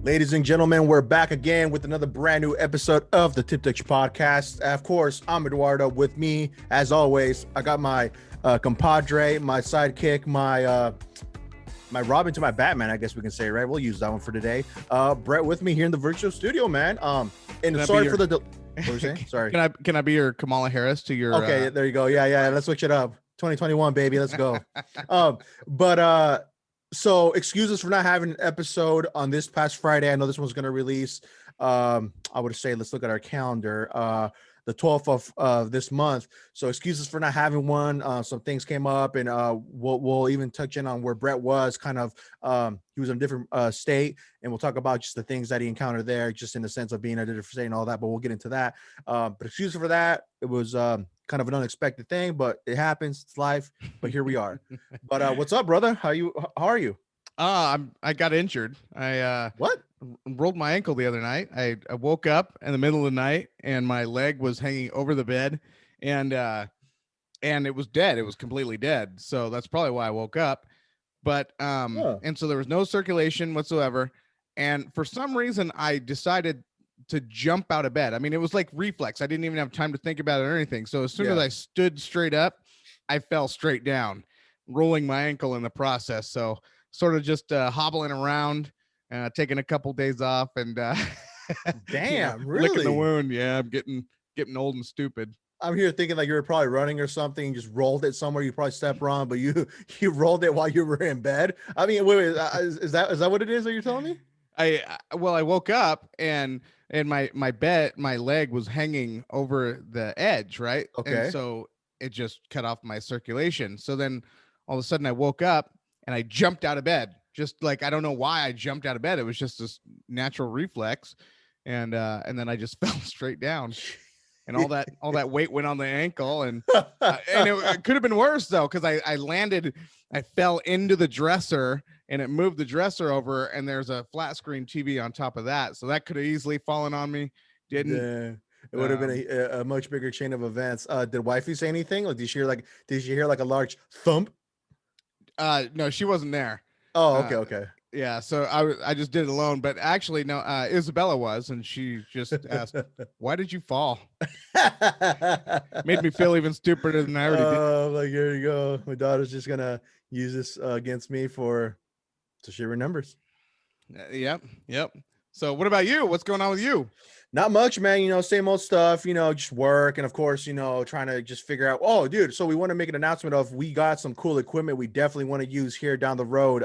Ladies and gentlemen, we're back again with another brand new episode of the Tip Touch Podcast. Of course, I'm Eduardo. With me, as always, I got my compadre, my sidekick, my Robin to my Batman, I guess we can say, right? We'll use that one for today. Brett with me here in the virtual studio, man. And sorry for the what were you saying? Sorry. Can I be your Kamala Harris to your? Okay, there you go. Yeah. Let's switch it up. 2021, baby. Let's go. So excuses for not having an episode on this past Friday. I know this one's going to release. I would say, let's look at our calendar. The 12th of this month. So excuses for not having one. Some things came up, and we'll even touch in on where Brett was. Kind of, he was in a different state, and we'll talk about just the things that he encountered there, just in the sense of being in a different state and all that. But we'll get into that. But excuses for that. It was kind of an unexpected thing, but it happens. It's life. But here we are. But what's up, brother? How are you? I got injured. I What? rolled my ankle the other night. I woke up in the middle of the night and my leg was hanging over the bed, and it was dead. It was completely dead. So that's probably why I woke up. But and so there was no circulation whatsoever. And for some reason, I decided to jump out of bed. I mean, it was like reflex. I didn't even have time to think about it or anything. So as soon as I stood straight up, I fell straight down, rolling my ankle in the process. So sort of just hobbling around, taking a couple days off, and Damn, really? licking the wound. Yeah, I'm getting old and stupid. I'm here thinking like you were probably running or something, and just rolled it somewhere. You probably stepped wrong, but you rolled it while you were in bed. I mean, wait, is that what it is that you're telling me? I woke up and my leg was hanging over the edge, right? Okay. And so it just cut off my circulation. So then all of a sudden I woke up and I jumped out of bed. Just like, I don't know why I jumped out of bed. It was just this natural reflex. And then I just fell straight down. And all that weight went on the ankle, and it could have been worse though, because I fell into the dresser, and it moved the dresser over, and there's a flat screen TV on top of that, so that could have easily fallen on me. Didn't. Yeah. It would have been a much bigger chain of events. Did wifey say anything? Like, did she hear like a large thump? No, she wasn't there. Oh, okay. Yeah, so I just did it alone, but actually no, Isabella was, and she just asked, "Why did you fall?" Made me feel even stupider than I already did. Oh, like, here you go. My daughter's just gonna use this against me so she remembers. Yep. So what about you? What's going on with you? Not much, man. Same old stuff, just work. And of course, trying to just figure out, oh, dude, so we want to make an announcement of, we got some cool equipment we definitely want to use here down the road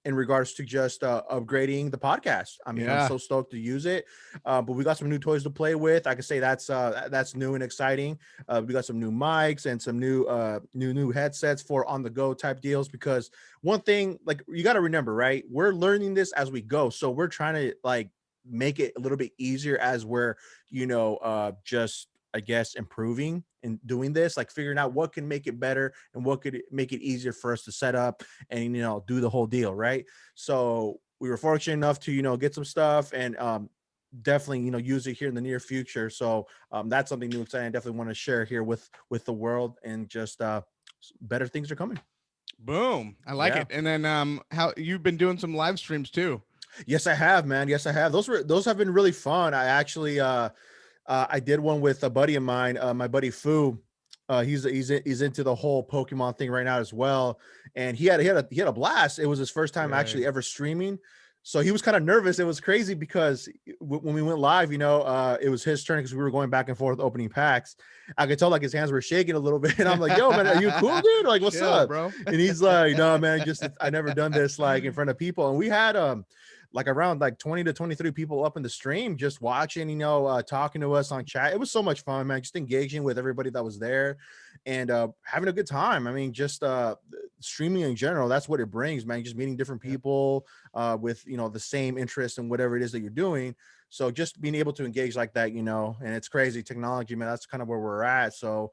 in regards to just upgrading the podcast. I mean, I'm so stoked to use it. But we got some new toys to play with. I can say that's new and exciting. We got some new mics and some new headsets for on the go type deals, because one thing, like, you got to remember, right? We're learning this as we go. So we're trying to like make it a little bit easier as we're just, I guess, improving and doing this, like figuring out what can make it better and what could make it easier for us to set up and do the whole deal, right? So we were fortunate enough to get some stuff and definitely use it here in the near future. So that's something new, exciting. I definitely want to share here with the world, and just better things are coming. Boom, I like it. And then how you've been doing some live streams too? Yes, I have, man. Yes, I have. Those have been really fun. I actually I did one with a buddy of mine, my buddy Fu. He's into the whole Pokemon thing right now as well, and he had a blast. It was his first time actually ever streaming, so he was kind of nervous. It was crazy because when we went live, it was his turn because we were going back and forth opening packs. I could tell like his hands were shaking a little bit, and I'm like, "Yo, man, are you cool, dude? Like, what's up, bro?" And he's like, "No, man, just I never done this like in front of people." And we had like around like 20 to 23 people up in the stream just watching, talking to us on chat. It was so much fun, man, just engaging with everybody that was there and having a good time. I mean, just streaming in general, that's what it brings, man. Just meeting different people with, the same interest in whatever it is that you're doing. So just being able to engage like that, and it's crazy technology, man, that's kind of where we're at. So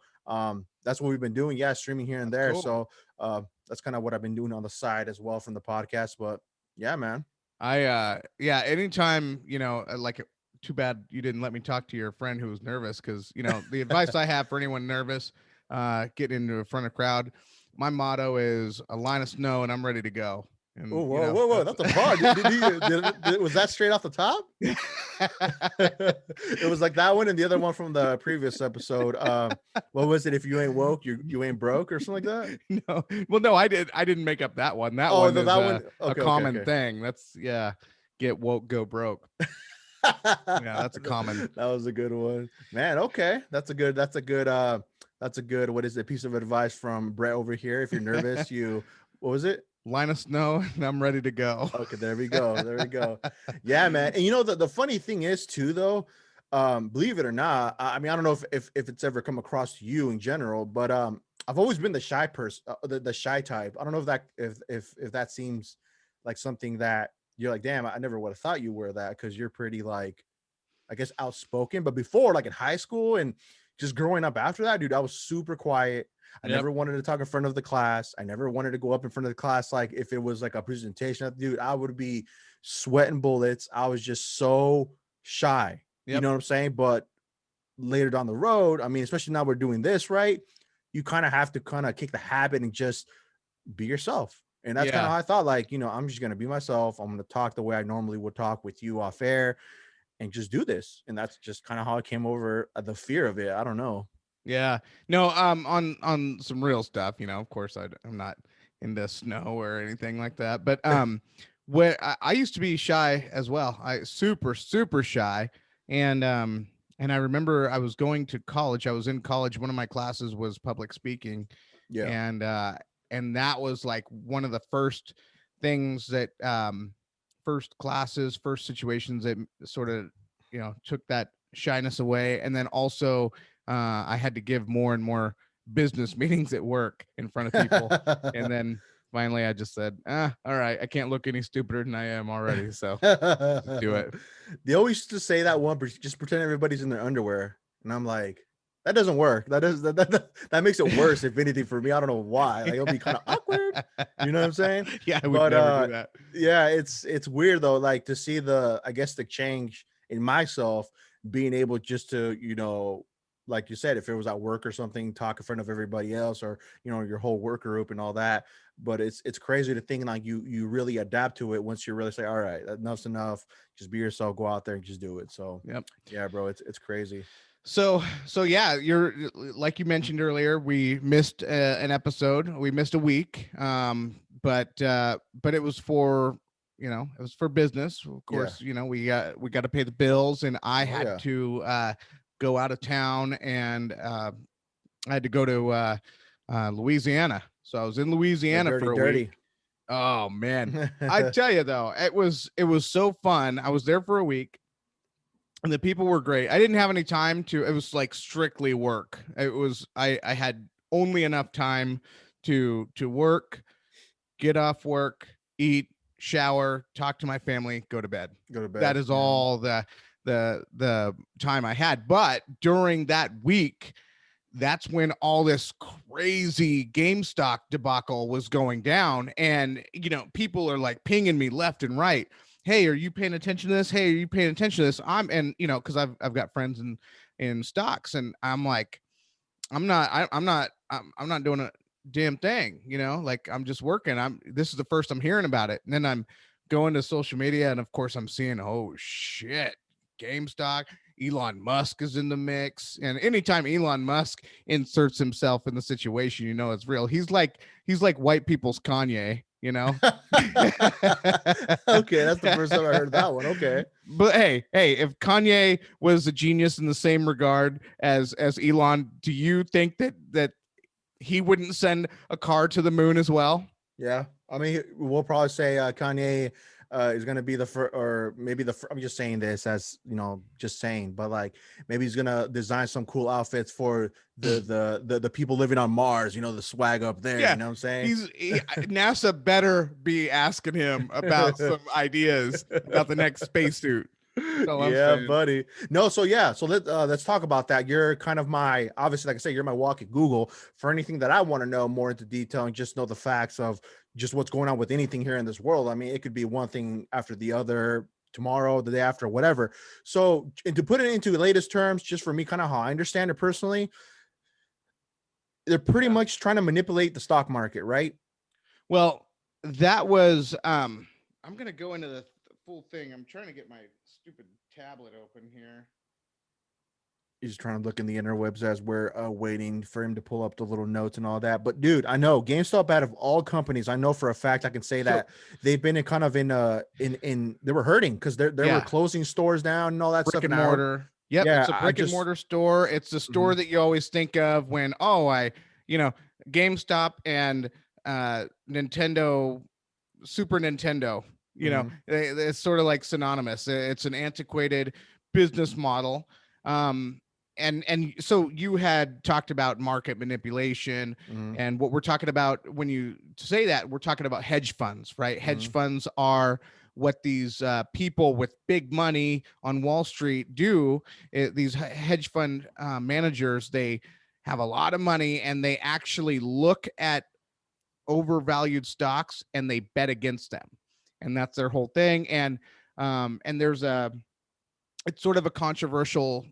that's what we've been doing. Yeah. Streaming here and there. Cool. So that's kind of what I've been doing on the side as well from the podcast, but yeah, man. Anytime, like, too bad you didn't let me talk to your friend who was nervous, because the advice I have for anyone nervous getting into a front of crowd, my motto is a line of snow and I'm ready to go. And Oh, whoa, whoa, whoa! That's a bar. Was that straight off the top? It was like that one and the other one from the previous episode. What was it? If you ain't woke, you ain't broke, or something like that. No, well, no, I didn't make up that one. That Oh, one no, is that one. a Okay, okay, common okay. thing. That's get woke, go broke. Yeah, that's a common. That was a good one, man. Okay, that's a good. That's a good. What is it? Piece of advice from Brett over here. If you're nervous, what was it? Line of snow, and I'm ready to go. Okay, there we go. There we go. Yeah, man. And the funny thing is too, though, believe it or not, I mean, I don't know if it's ever come across to you in general, but I've always been the shy person, the shy type. I don't know if that seems like something that you're like, damn, I never would have thought you were that, because you're pretty, like, I guess, outspoken. But before, like in high school and just growing up after that, dude, I was super quiet. I Yep. never wanted to talk in front of the class. I never wanted to go up in front of the class. Like if it was like a presentation, dude, I would be sweating bullets. I was just so shy. You Yep. know what I'm saying? But later down the road, I mean, especially now we're doing this, right? You kind of have to kind of kick the habit and just be yourself. And that's kind of Yeah. how I thought, like, I'm just going to be myself. I'm going to talk the way I normally would talk with you off air and just do this. And that's just kind of how I came over the fear of it. I don't know. Yeah. No, on some real stuff, of course I'm not into snow or anything like that. But where I used to be shy as well. I super, super shy. And I remember I was going to college. I was in college. One of my classes was public speaking. Yeah. And that was like one of the first things that first classes, first situations that sort of, took that shyness away. And then also I had to give more and more business meetings at work in front of people. And then finally I just said, all right, I can't look any stupider than I am already. So do it. They always used to say that one, but just pretend everybody's in their underwear. And I'm like, that doesn't work. That makes it worse, if anything, for me. I don't know why. Like, it'll be kind of awkward. You know what I'm saying? Yeah, I would never do that. Yeah, it's weird though, like to see I guess the change in myself, being able just to, like you said, if it was at work or something, talk in front of everybody else, or your whole work group and all that. But it's crazy to think like you really adapt to it once you really say, all right, enough's enough. Just be yourself, go out there and just do it. So Yep. yeah, bro, it's crazy. So yeah, you're like you mentioned earlier, we missed an episode. We missed a week. But it was for business. Of course, we got to pay the bills, and I had to go out of town, and I had to go to Louisiana. So I was in Louisiana for a week. Oh man. I tell you though, it was so fun. I was there for a week. And the people were great. I didn't have any time it was like strictly work. I had only enough time to work, get off work, eat, shower, talk to my family, go to bed. That is all the time I had. But during that week, that's when all this crazy GameStop debacle was going down. And, people are like pinging me left and right. Hey, are you paying attention to this? Hey, are you paying attention to this? Cause I've got friends in stocks, and I'm like, I'm not doing a damn thing, like I'm just working. This is the first I'm hearing about it. And then I'm going to social media, and of course I'm seeing, oh shit, GameStop, Elon Musk is in the mix. And anytime Elon Musk inserts himself in the situation, it's real. He's like white people's Kanye. Okay, that's the first time I heard that one. Okay. But hey, if Kanye was a genius in the same regard as Elon, do you think that he wouldn't send a car to the moon as well? Yeah, I mean, we'll probably say Kanye is going to be the first, or maybe I'm just saying this as just saying, but like maybe he's going to design some cool outfits for the people living on Mars. The swag up there. Yeah, you know what I'm saying? NASA better be asking him about some ideas about the next spacesuit. Yeah, buddy. No, so yeah, so let's talk about that. You're kind of obviously, like I said, you're my walking Google for anything that I want to know more into detail and just know the facts of just what's going on with anything here in this world. I mean, it could be one thing after the other, tomorrow, the day after, whatever. So, and to put it into the latest terms, just for me, kind of how I understand it personally, they're pretty much trying to manipulate the stock market, right? Well, that was I'm gonna go into the full thing. I'm trying to get my stupid tablet open here. He's trying to look in the interwebs as we're waiting for him to pull up the little notes and all that. But dude, I know GameStop, out of all companies, I know for a fact I can say So that they've been in kind of in they were hurting because they were yeah, closing stores down and all that brick stuff. and Now, mortar. Yep, yeah, it's a I brick and just mortar store. It's the store mhm, that you always think of when, oh, you know, GameStop and Nintendo, Super Nintendo. mhm, It's sort of like synonymous. It's an antiquated business model. Um, and so you had talked about market manipulation, mhm, and what we're talking about when you say that, we're talking about hedge funds, right? Hedge mhm, funds are what these people with big money on Wall Street do. These hedge fund managers, they have a lot of money and they actually look at overvalued stocks and they bet against them, and that's their whole thing. And there's a it's sort of a controversial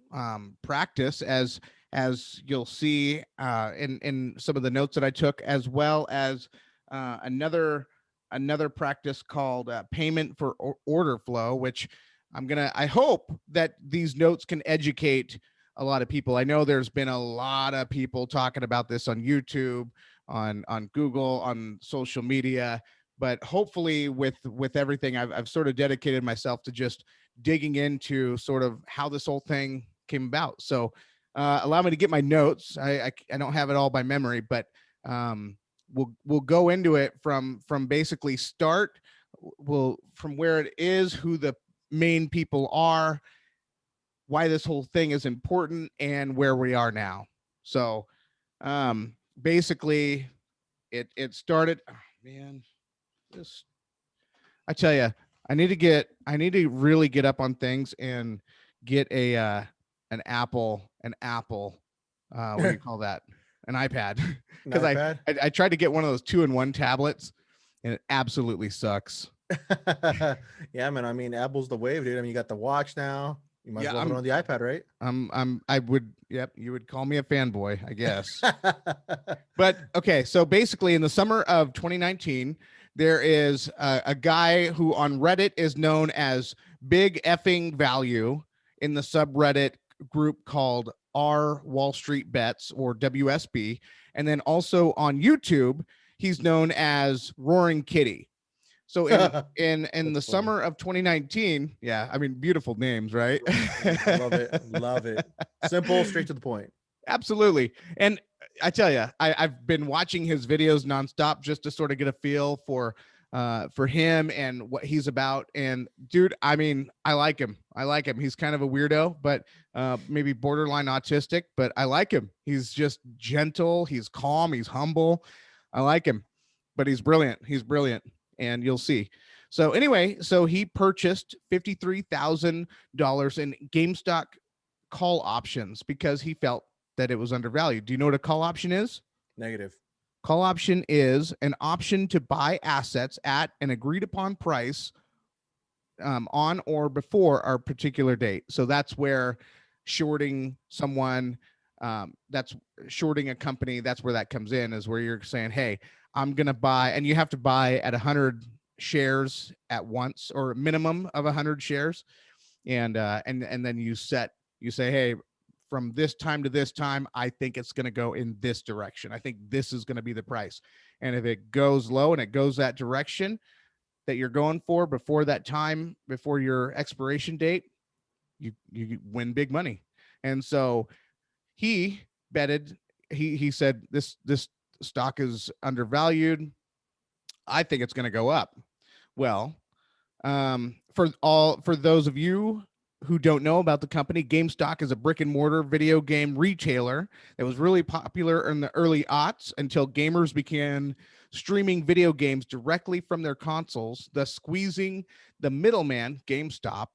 practice, as you'll see in some of the notes that I took, as well as another practice called payment for order flow, which I hope that these notes can educate a lot of people. I know there's been a lot of people talking about this on YouTube, on Google, on social media, but hopefully with everything, I've sort of dedicated myself to just digging into sort of how this whole thing came about. So allow me to get my notes. I don't have it all by memory, but we'll go into it from basically start. We'll from where it is, who the main people are, why this whole thing is important, and where we are now. So basically, it started. Oh, man, this I tell you, I need to really get up on things and get an Apple, what do you call that? An iPad. an Because iPad. I tried to get one of those 2-in-1 tablets and it absolutely sucks. Yeah, man. I mean, Apple's the wave, dude. I mean, you got the watch now. You might as Yeah, well put it on the iPad, right? I would, yep, you would call me a fanboy, I guess. But okay, so basically, in the summer of 2019, there is a guy who on Reddit is known as Big Effing Value in the subreddit group called R Wall Street Bets, or WSB, and then also on YouTube, he's known as Roaring Kitty. So in That's the funny. summer of 2019, yeah, I mean, beautiful names, right? Love it. Love it. Simple, straight to the point. Absolutely. And I tell you, I've been watching his videos nonstop just to sort of get a feel for him and what he's about. And dude, I mean, I like him. I like him. He's kind of a weirdo, but maybe borderline autistic, but I like him. He's just gentle. He's calm. He's humble. I like him, but he's brilliant. He's brilliant. And you'll see. So anyway, so he purchased $53,000 in GameStop call options because he felt that it was undervalued. Do you know what a call option is? Negative. Call option is an option to buy assets at an agreed upon price on or before our particular date. So that's where shorting someone, that's shorting a company, that's where that comes in, is where you're saying, hey, I'm going to buy, and you have to buy at 100 shares at once, or a minimum of 100 shares. And then you say, hey, from this time to this time, I think it's going to go in this direction. I think this is going to be the price. And if it goes low and it goes that direction that you're going for before that time, before your expiration date, you win big money. And so he betted, he said, this stock is undervalued. I think it's going to go up. Well, for those of you who don't know about the company, GameStop is a brick and mortar video game retailer that was really popular in the early aughts until gamers began streaming video games directly from their consoles, thus squeezing the middleman, GameStop,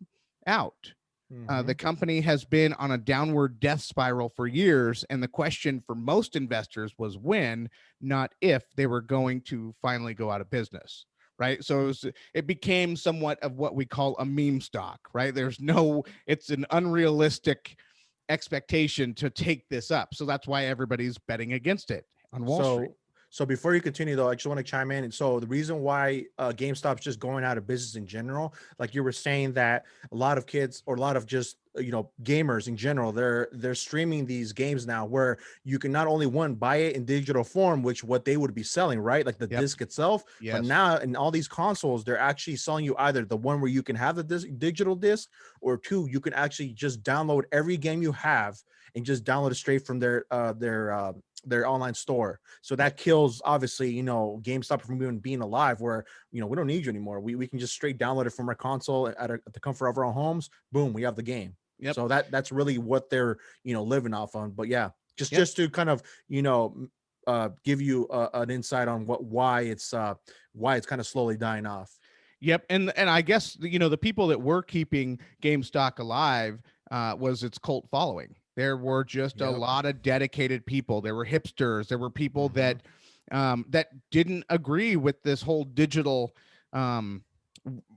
out. Mm-hmm. The company has been on a downward death spiral for years, and the question for most investors was when, not if, they were going to finally go out of business. Right. So it became somewhat of what we call a meme stock, right? It's an unrealistic expectation to take this up. So that's why everybody's betting against it on Wall So Street. So before you continue, though, I just want to chime in. And so the reason why GameStop's just going out of business in general, like you were saying, that a lot of kids or a lot of just gamers in general, they're streaming these games now, where you can not only one buy it in digital form, which what they would be selling, right, like the Yep. disc itself, but Yes. now in all these consoles, they're actually selling you either the one where you can have the digital disc, or two, you can actually just download every game you have and just download it straight from their online store. So that kills, obviously, GameStop from even being alive, where, we don't need you anymore. We can just straight download it from our console at the comfort of our own homes. Boom, we have the game. Yep. So that's really what they're, living off on. But yeah, Yep. just to kind of, give you an insight on why it's kind of slowly dying off. Yep. And I guess, the people that were keeping GameStop alive was its cult following. There were just a lot of dedicated people. There were hipsters. There were people that didn't agree with this whole digital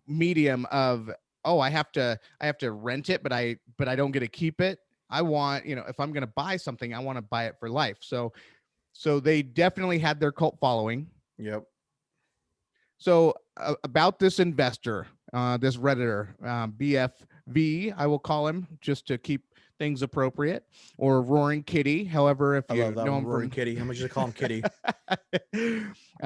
medium of, oh, I have to rent it, but I don't get to keep it. I want, if I'm going to buy something, I want to buy it for life. So they definitely had their cult following. Yep. So about this investor, this Redditor, BFV, I will call him just to keep things appropriate, or Roaring Kitty. However, if you know him, Roaring Kitty, how much you call him Kitty?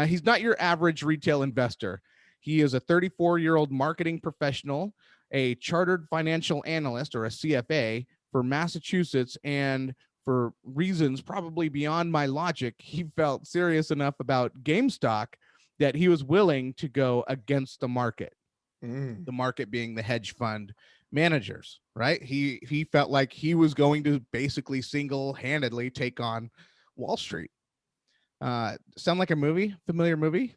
He's not your average retail investor. He is a 34-year-old marketing professional, a chartered financial analyst, or a CFA, for Massachusetts, and for reasons probably beyond my logic, he felt serious enough about GameStop that he was willing to go against the market. The market being the hedge fund managers, right? He felt like he was going to basically single-handedly take on Wall Street. Sound like a movie? Familiar movie?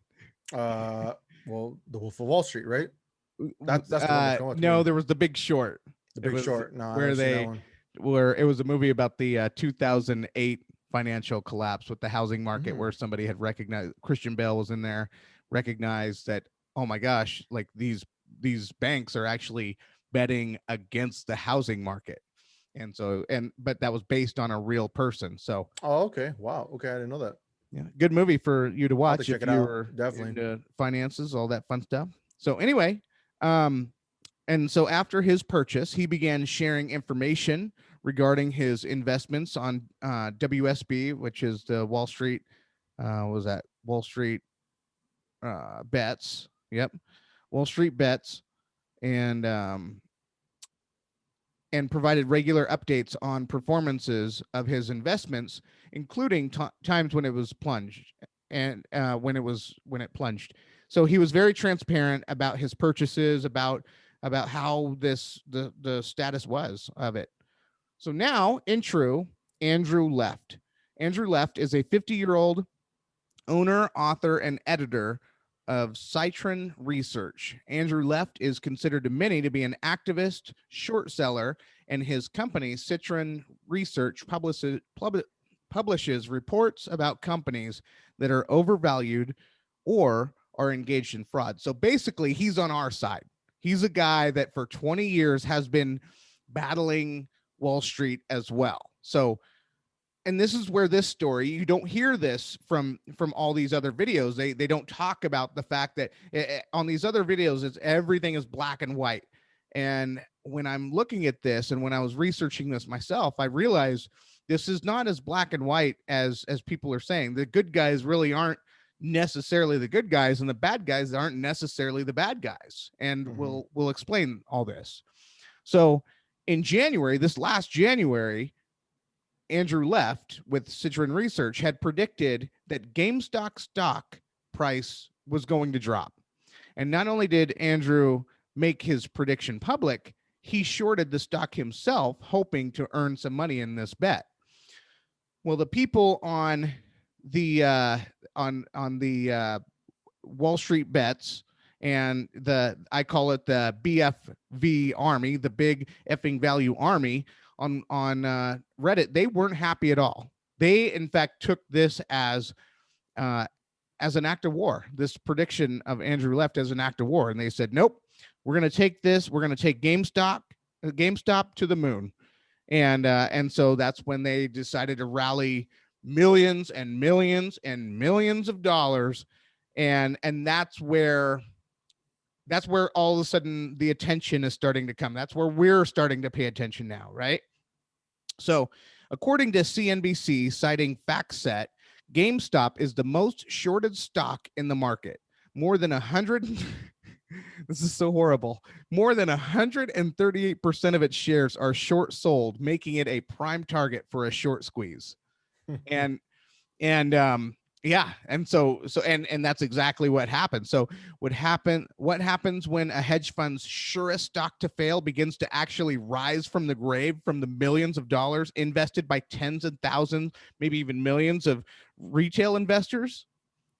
Well, The Wolf of Wall Street, right? That's the one that's going with no, me. there was The Big Short. The Big Short. No, where it was a movie about the 2008 financial collapse with the housing market, where somebody had recognized, Christian Bale was in there, recognized that, oh my gosh, like these banks are actually betting against the housing market. And so, but that was based on a real person. So, oh, okay. Wow. Okay. I didn't know that. yeah, good movie for you to watch check if it you out. were Definitely into finances, all that fun stuff. So anyway, and so after his purchase, he began sharing information regarding his investments on WSB, which is the Wall Street, Wall Street Bets. Yep, Wall Street Bets, and provided regular updates on performances of his investments, including times when it was plunged and when it plunged. So he was very transparent about his purchases, about how the status was of it. So now, in true Andrew Left. Andrew Left is a 50-year-old owner, author, and editor of Citron Research. Andrew Left is considered to many to be an activist, short seller, and his company, Citron Research, publishes reports about companies that are overvalued or are engaged in fraud. So basically, he's on our side. He's a guy that for 20 years has been battling Wall Street as well. So, and this is where this story, you don't hear this from all these other videos. They don't talk about the fact that on these other videos, everything is black and white. And when I'm looking at this, and when I was researching this myself, I realized this is not as black and white as people are saying. The good guys really aren't necessarily the good guys, and the bad guys aren't necessarily the bad guys. And we'll explain all this. So in January, this last January, Andrew Left with Citron Research had predicted that GameStop stock price was going to drop. And not only did Andrew make his prediction public, he shorted the stock himself, hoping to earn some money in this bet. Well, the people on the Wall Street Bets, and I call it the BFV army, the big effing value army on Reddit, they weren't happy at all. They, in fact, took this as an act of war, this prediction of Andrew Left as an act of war. And they said, nope, we're going to take this. We're going to take GameStop to the moon. And so that's when they decided to rally millions and millions and millions of dollars. And that's where all of a sudden the attention is starting to come. That's where we're starting to pay attention now, right? So, according to CNBC, citing FactSet, GameStop is the most shorted stock in the market. More than 100 This is so horrible. More than 138% of its shares are short sold, making it a prime target for a short squeeze. And yeah, and that's exactly what happened. So what happens when a hedge fund's surest stock to fail begins to actually rise from the grave from the millions of dollars invested by tens of thousands, maybe even millions of retail investors?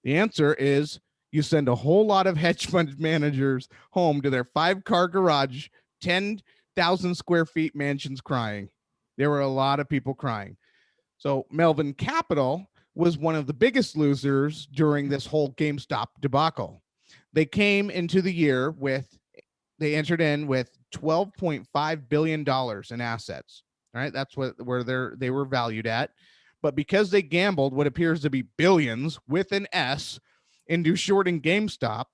The answer is you send a whole lot of hedge fund managers home to their 5-car garage, 10,000 square feet mansions crying. There were a lot of people crying. So Melvin Capital was one of the biggest losers during this whole GameStop debacle. They came into the year they entered in with $12.5 billion in assets. All right, that's where they were valued at. But because they gambled what appears to be billions with an S into shorting GameStop,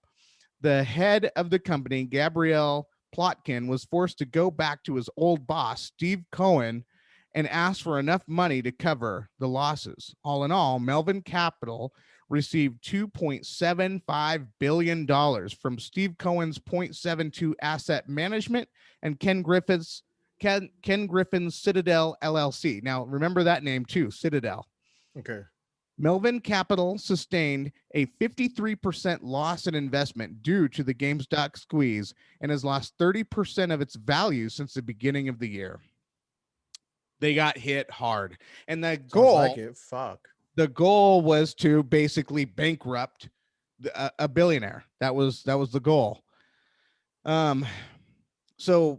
the head of the company, Gabrielle Plotkin, was forced to go back to his old boss, Steve Cohen, and asked for enough money to cover the losses. All in all, Melvin Capital received $2.75 billion from Steve Cohen's 0.72 Asset Management and Ken Griffin's Citadel LLC. Now, remember that name too, Citadel. Okay. Melvin Capital sustained a 53% loss in investment due to the GameStop squeeze and has lost 30% of its value since the beginning of the year. They got hit hard. And the goal was to basically bankrupt a billionaire. That was the goal. So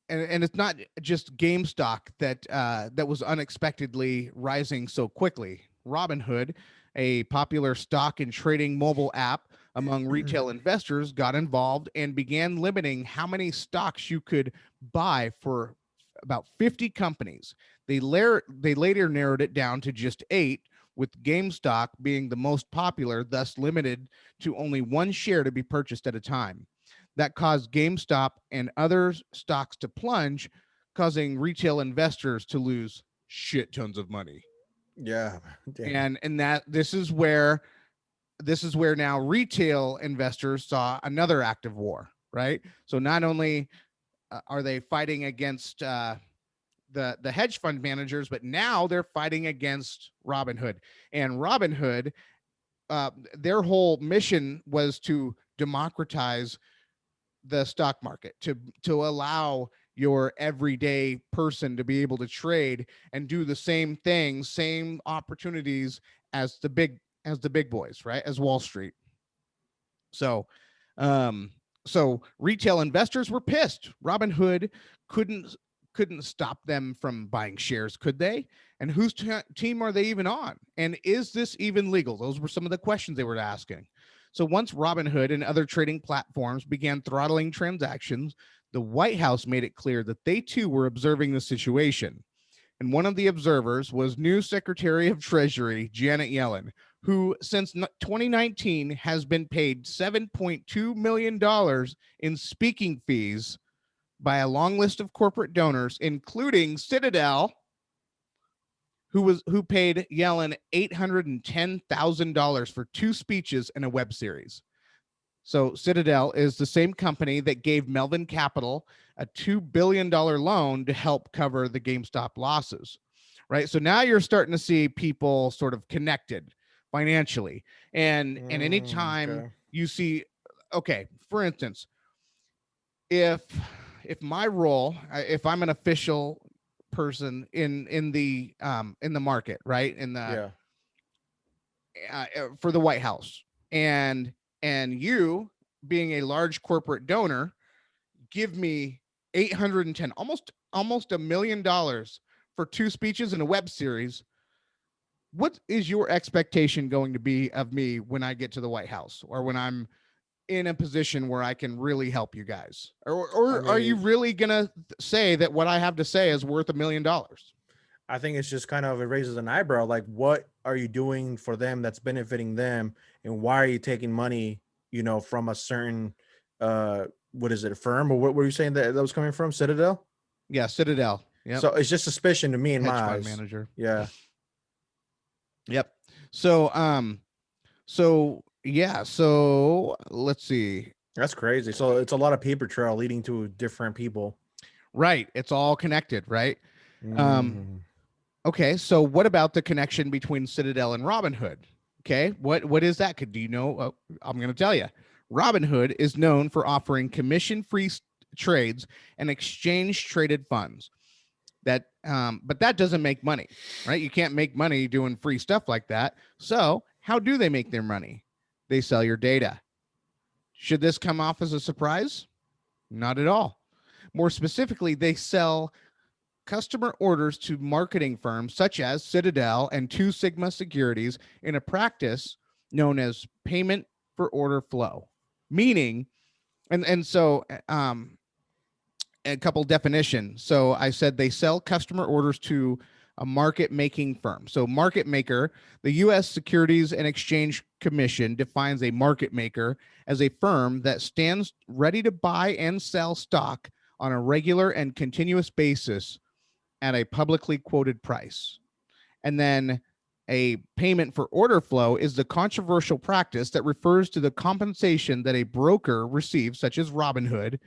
and it's not just GameStop that was unexpectedly rising so quickly. Robinhood, a popular stock and trading mobile app among retail investors, got involved and began limiting how many stocks you could buy for about 50 companies. They later narrowed it down to just 8, with GameStop being the most popular, thus limited to only 1 share to be purchased at a time. That caused GameStop and other stocks to plunge, causing retail investors to lose shit tons of money. Yeah. Damn. And that this is where now retail investors saw another act of war, right? So not only are they fighting against the hedge fund managers, but now they're fighting against Robinhood. And Robinhood, their whole mission was to democratize the stock market, to allow your everyday person to be able to trade and do the same things, same opportunities as the big boys, right? As Wall Street. So retail investors were pissed. Robinhood couldn't stop them from buying shares, could they? And whose team are they even on? And is this even legal? Those were some of the questions they were asking. So once Robinhood and other trading platforms began throttling transactions, the White House made it clear that they too were observing the situation. And one of the observers was new Secretary of Treasury, Janet Yellen, who since 2019 has been paid $7.2 million in speaking fees by a long list of corporate donors, including Citadel, who paid Yellen $810,000 for 2 speeches and a web series. So Citadel is the same company that gave Melvin Capital a $2 billion loan to help cover the GameStop losses, right? So now you're starting to see people sort of connected financially. And anytime you see, okay, for instance, if my role, if I'm an official person in the market, right, in the for the White House, and you being a large corporate donor give me 810, almost $1 million for 2 speeches and a web series, what is your expectation going to be of me when I get to the White House, or when I'm in a position where I can really help you guys? Or are you really gonna say that what I have to say is worth $1 million? I think it's just kind of, it raises an eyebrow. Like, what are you doing for them that's benefiting them, and why are you taking money, from a certain, what is it, a firm, or what were you saying that was coming from? Citadel. Yeah, Citadel. Yep. So it's just suspicion to me in my Hedge fund eyes. manager. Yeah, Yep. So so let's see. that's crazy. So it's a lot of paper trail leading to different people. Right. It's all connected, right? Um, Mhm. okay, so what about the connection between Citadel and Robinhood? Okay, what is that? Do you know? I'm going to tell you. Robinhood is known for offering commission-free trades and exchange-traded funds. But that doesn't make money, right? You can't make money doing free stuff like that. So how do they make their money? They sell your data. Should this come off as a surprise? Not at all. More specifically, they sell customer orders to marketing firms such as Citadel and Two Sigma Securities in a practice known as payment for order flow. Meaning, and so a couple definitions. So I said they sell customer orders to a market making firm. So market maker, the US Securities and Exchange Commission defines a market maker as a firm that stands ready to buy and sell stock on a regular and continuous basis at a publicly quoted price. And then a payment for order flow is the controversial practice that refers to the compensation that a broker receives, such as Robinhood,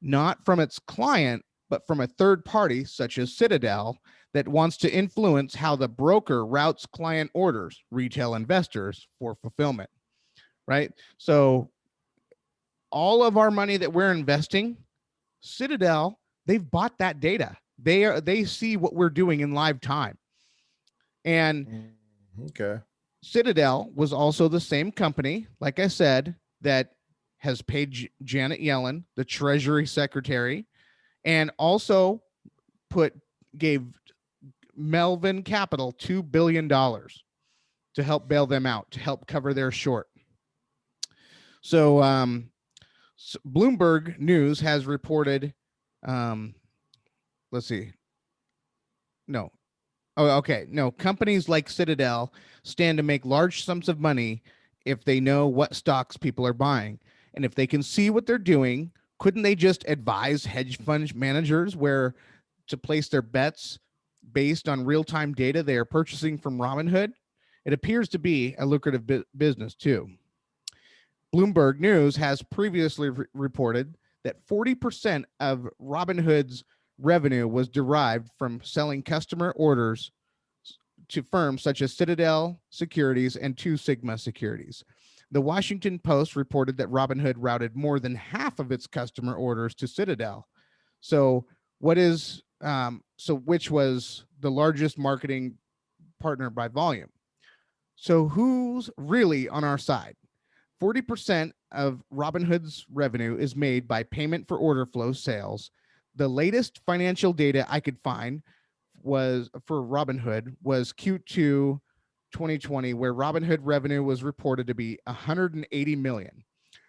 not from its client, but from a third party, such as Citadel, that wants to influence how the broker routes client orders, retail investors, for fulfillment, right? So all of our money that we're investing, Citadel, they've bought that data. They see what we're doing in live time. And Okay. Citadel was also the same company, like I said, that has paid Janet Yellen, the Treasury Secretary, and also gave Melvin Capital $2 billion to help bail them out, to help cover their short. So, Bloomberg News has reported, let's see. No. Oh, okay. No, companies like Citadel stand to make large sums of money if they know what stocks people are buying. And if they can see what they're doing, couldn't they just advise hedge fund managers where to place their bets based on real-time data they are purchasing from Robinhood? It appears to be a lucrative business too. Bloomberg News has previously reported that 40% of Robinhood's revenue was derived from selling customer orders to firms such as Citadel Securities and Two Sigma Securities. The Washington Post reported that Robinhood routed more than half of its customer orders to Citadel. So, which was the largest marketing partner by volume? So, who's really on our side? 40% of Robinhood's revenue is made by payment for order flow sales. The latest financial data I could find was for Robinhood was Q2 2020, where Robinhood revenue was reported to be 180 million.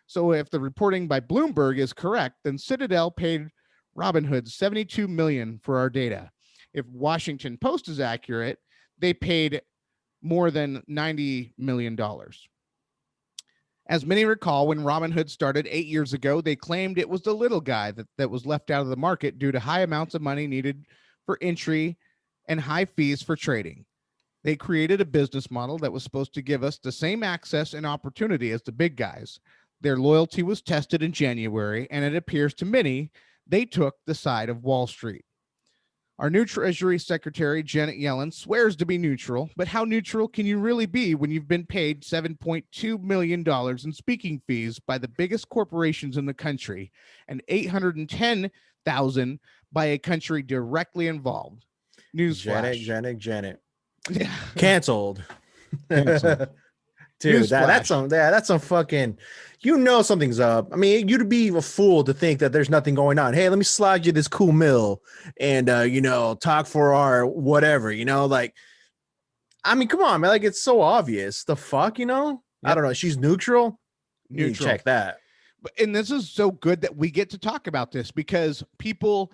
So if the reporting by Bloomberg is correct, then Citadel paid Robinhood 72 million for our data. If Washington Post is accurate, they paid more than $90 million. As many recall, when Robinhood started 8 years ago, they claimed it was the little guy that was left out of the market due to high amounts of money needed for entry and high fees for trading. They created a business model that was supposed to give us the same access and opportunity as the big guys. Their loyalty was tested in January, and it appears to many they took the side of Wall Street. Our new Treasury Secretary, Janet Yellen, swears to be neutral, but how neutral can you really be when you've been paid $7.2 million in speaking fees by the biggest corporations in the country and $810,000 by a country directly involved? Newsflash. Janet. Yeah. Canceled. Canceled. Dude, that's Newsflash. some fucking, something's up. I mean, you'd be a fool to think that there's nothing going on. Hey, let me slide you this cool mill and talk for our whatever, like, I mean, come on, man. Like, it's so obvious. The fuck, I Yep. don't know. She's neutral. You need to Neutral. check that. And this is so good that we get to talk about this because people,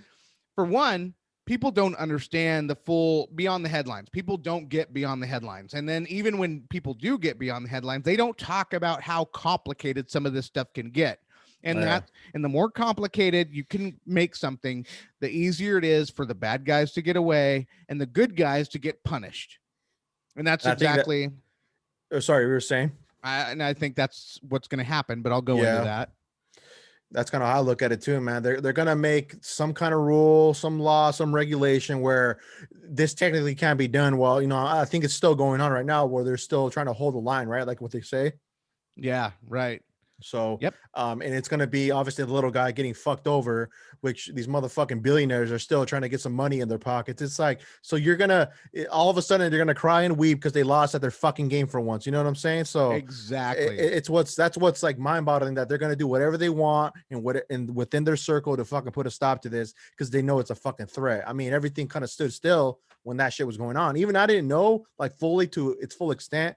for one, people don't understand the full beyond the headlines. People don't get beyond the headlines. And then even when people do get beyond the headlines, they don't talk about how complicated some of this stuff can get. And Yeah. and the more complicated you can make something, the easier it is for the bad guys to get away and the good guys to get punished. And that's I think that. exactly, Sorry, we were saying. and I think that's what's going to happen, but I'll go into Yeah. that. That's kind of how I look at it too, man. They're gonna make some kind of rule, some law, some regulation where this technically can't be done. Well, I think it's still going on right now where they're still trying to hold the line, right? Like what they say. Yeah, right. So, Yep. and it's going to be obviously the little guy getting fucked over, which these motherfucking billionaires are still trying to get some money in their pockets. It's like, so you're going to, all of a sudden, they're going to cry and weep because they lost at their fucking game for once. You know what I'm saying? So, Exactly. that's what's like mind boggling, that they're going to do whatever they want and within their circle to fucking put a stop to this because they know it's a fucking threat. I mean, everything kind of stood still when that shit was going on. Even I didn't know like fully to its full extent,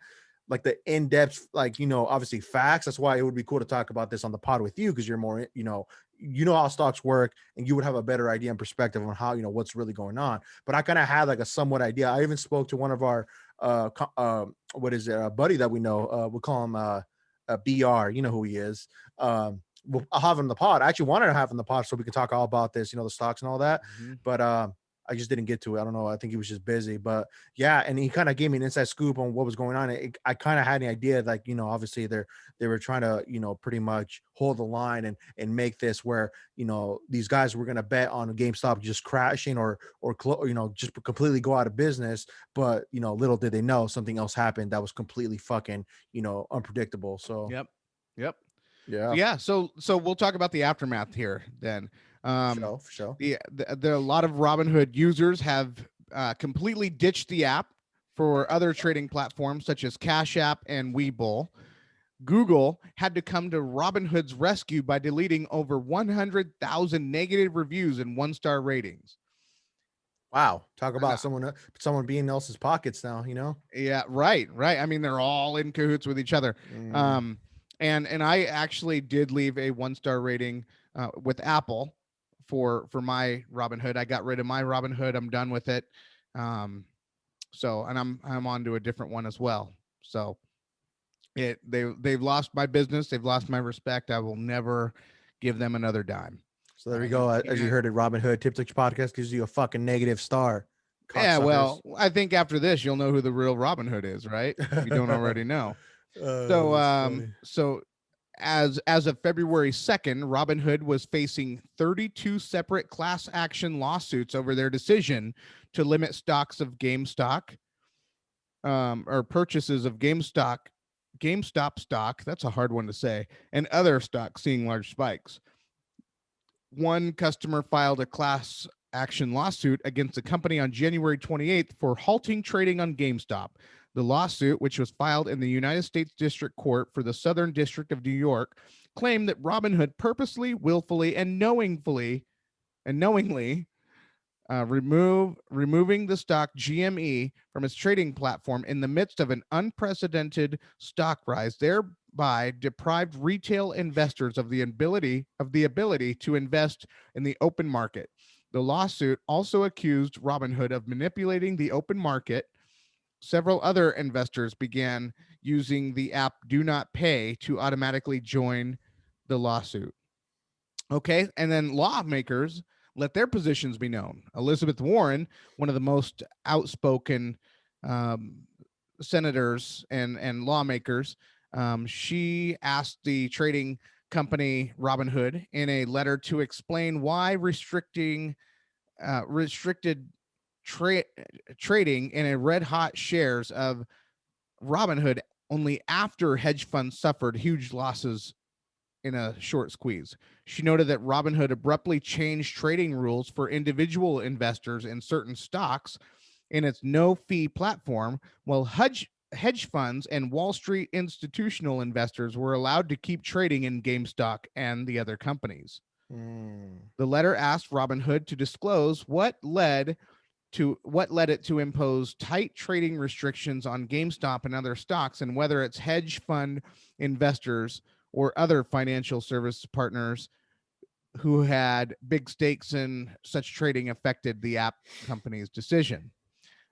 like the in-depth, like, obviously facts. That's why it would be cool to talk about this on the pod with you, because you're more, how stocks work, and you would have a better idea and perspective on how, what's really going on. But I kind of had like a somewhat idea. I even spoke to one of our what is it, a buddy that we know, we'll call him BR, you know who he is. I'll have him in the pod. I actually wanted to have him in the pod so we could talk all about this, the stocks and all that. But I just didn't get to it. I don't know. I think he was just busy, but yeah. And he kind of gave me an inside scoop on what was going on. I kind of had an idea, like, obviously they were trying to, pretty much hold the line and make this where, these guys were going to bet on GameStop just crashing or just completely go out of business. But, little did they know something else happened that was completely fucking, unpredictable. So, Yep. Yep. yeah. Yeah. So we'll talk about the aftermath here then. For sure. The a lot of Robinhood users have completely ditched the app for other trading platforms such as Cash App and Webull. Google had to come to Robinhood's rescue by deleting over 100,000 negative reviews and 1-star ratings. Wow. Talk about someone being in else's pockets now, Yeah, right. I mean, they're all in cahoots with each other. And I actually did leave a 1-star rating with Apple for my Robinhood. I got rid of my Robinhood. I'm done with it. And I'm on to a different one as well. So they've lost my business. They've lost my respect. I will never give them another dime. So there we go. As you heard it, Robinhood Tipsy Podcast gives you a fucking negative star. Yeah, well, I think after this you'll know who the real Robinhood is, right? If you don't already know. So as of February 2nd, Robinhood was facing 32 separate class action lawsuits over their decision to limit stocks of GameStop or purchases of GameStop stock. That's a hard one to say. And other stocks seeing large spikes. One customer filed a class action lawsuit against the company on January 28th for halting trading on GameStop. The lawsuit, which was filed in the United States District Court for the Southern District of New York, claimed that Robinhood purposely, willfully, and knowingly removing the stock GME from its trading platform in the midst of an unprecedented stock rise, thereby deprived retail investors of the ability to invest in the open market. The lawsuit also accused Robinhood of manipulating the open market. Several other investors began using the app Do Not Pay to automatically join the lawsuit. Okay, and then lawmakers let their positions be known. Elizabeth Warren, one of the most outspoken senators and lawmakers, she asked the trading company Robinhood in a letter to explain why restricted trading in a red hot shares of Robinhood only after hedge funds suffered huge losses in a short squeeze. She noted that Robinhood abruptly changed trading rules for individual investors in certain stocks in its no-fee platform, while hedge funds and Wall Street institutional investors were allowed to keep trading in GameStop and the other companies. The letter asked Robinhood to disclose what led it to impose tight trading restrictions on GameStop and other stocks, and whether its hedge fund investors or other financial service partners who had big stakes in such trading affected the app company's decision.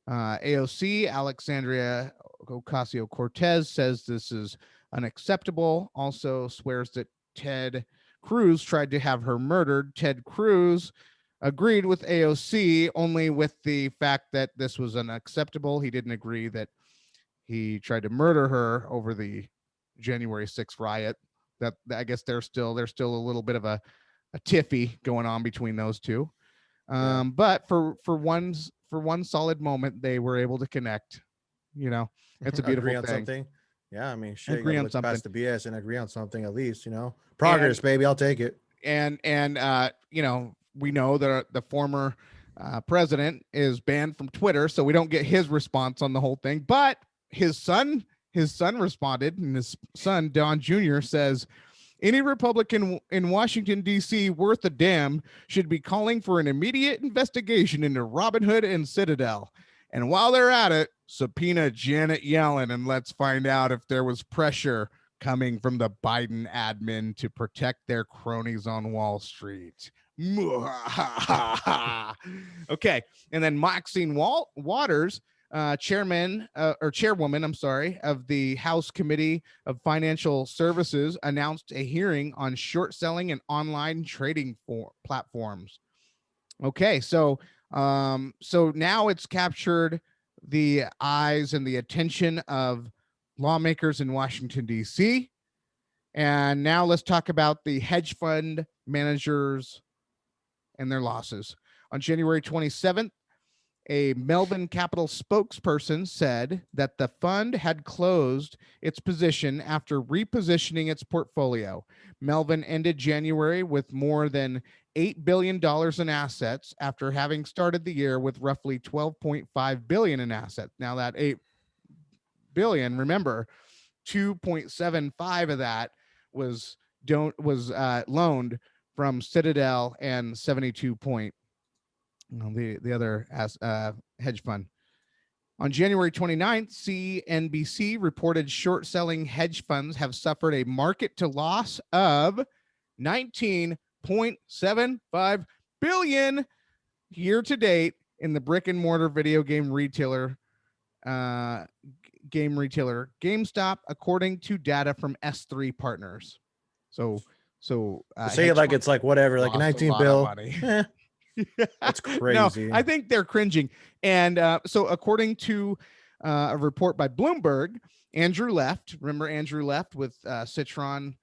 AOC, Alexandria Ocasio-Cortez, says this is unacceptable, also swears that Ted Cruz tried to have her murdered. Ted Cruz agreed with AOC only with the fact that this was unacceptable. He didn't agree that he tried to murder her over the January 6th riot. That I guess there's still a little bit of a tiffy going on between those two. But for one solid moment, they were able to connect. You know, it's a beautiful agree on thing. something. Yeah, I mean, shit, you Agree gotta on look something. past the BS and agree on something at least. Progress, baby. I'll take it. And we know that the former president is banned from Twitter, so we don't get his response on the whole thing. But his son responded, and his son Don Jr. says, any Republican in Washington, D.C. worth a damn should be calling for an immediate investigation into Robinhood and Citadel. And while they're at it, subpoena Janet Yellen and let's find out if there was pressure coming from the Biden admin to protect their cronies on Wall Street. Okay. And then Maxine Waters, chairwoman, of the House Committee of Financial Services, announced a hearing on short selling and online trading platforms. Okay, so now it's captured the eyes and the attention of lawmakers in Washington, D.C. And now let's talk about the hedge fund managers and their losses. On January 27th, a Melvin Capital spokesperson said that the fund had closed its position after repositioning its portfolio. Melvin ended January with more than $8 billion in assets after having started the year with roughly $12.5 billion in assets. Now that $8 billion, remember, 2.75 of that was loaned from Citadel and 72 point the other hedge fund. On January 29th, CNBC reported short selling hedge funds have suffered a market to loss of $19.75 billion year to date in the brick and mortar video game retailer GameStop, according to data from S3 Partners. So say it like it's like whatever, like a 19 bill. That's crazy. No, I think they're cringing. And so according to a report by Bloomberg, Andrew Left, remember Andrew Left with Citron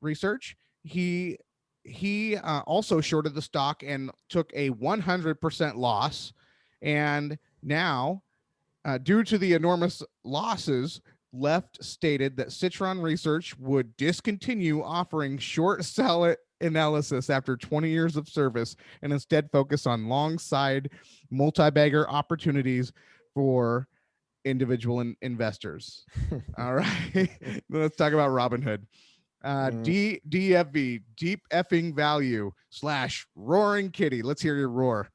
Research, he also shorted the stock and took a 100% loss. And now, due to the enormous losses, Left stated that Citron Research would discontinue offering short sell analysis after 20 years of service and instead focus on long side multi-bagger opportunities for individual investors. All right. Let's talk about Robinhood. DFV, deep effing value / roaring kitty. Let's hear your roar.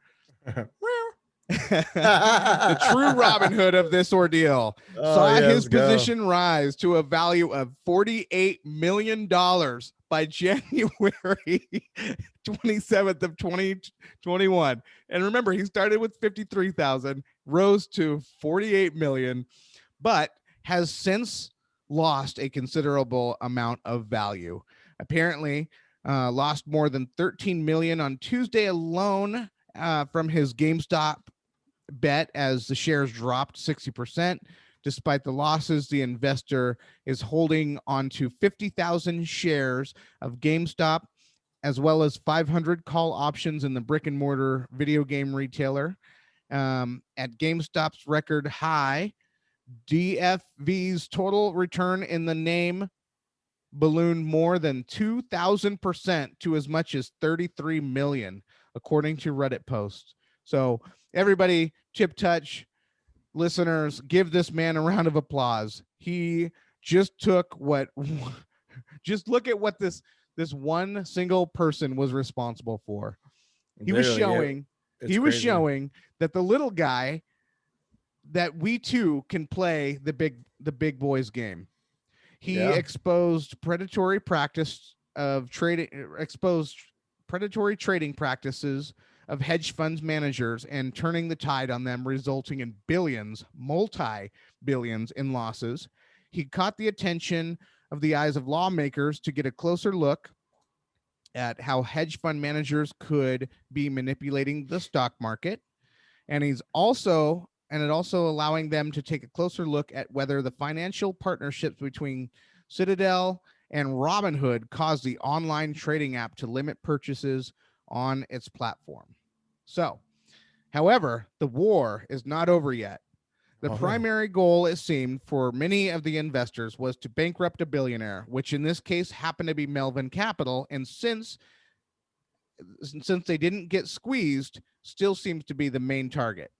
The true Robin Hood of this ordeal saw his position rise to a value of $48 million by January 27th of 2021. And remember, he started with 53,000, rose to 48 million, but has since lost a considerable amount of value. Apparently, lost more than 13 million on Tuesday alone from his GameStop bet as the shares dropped 60%. Despite the losses, the investor is holding on to 50,000 shares of GameStop, as well as 500 call options in the brick and mortar video game retailer. At GameStop's record high, DFV's total return in the name ballooned more than 2,000% to as much as 33 million, according to Reddit posts. So everybody, Chip Touch listeners, give this man a round of applause. He just took just look at what this one single person was responsible for. He was showing that the little guy, that we too can play the big boys game. He exposed predatory practice of trading exposed predatory trading practices of hedge funds managers and turning the tide on them, resulting in billions, multi-billions in losses. He caught the attention of the eyes of lawmakers to get a closer look at how hedge fund managers could be manipulating the stock market. And it also allowing them to take a closer look at whether the financial partnerships between Citadel and Robinhood caused the online trading app to limit purchases on its platform. So, however, the war is not over yet. The primary goal, it seemed, for many of the investors was to bankrupt a billionaire, which in this case happened to be Melvin Capital. And since they didn't get squeezed, still seems to be the main target.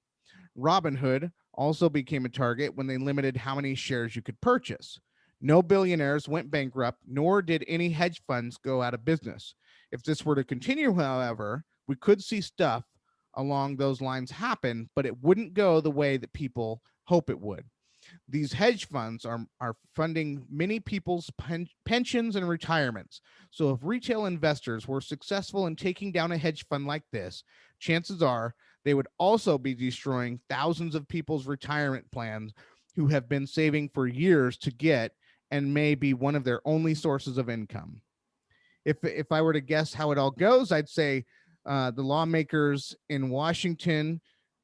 Robinhood also became a target when they limited how many shares you could purchase. No billionaires went bankrupt, nor did any hedge funds go out of business. If this were to continue, however, we could see stuff along those lines happen, but it wouldn't go the way that people hope it would. These hedge funds are funding many people's pensions and retirements. So if retail investors were successful in taking down a hedge fund like this, chances are they would also be destroying thousands of people's retirement plans who have been saving for years to get and may be one of their only sources of income. If I were to guess how it all goes, I'd say the lawmakers in Washington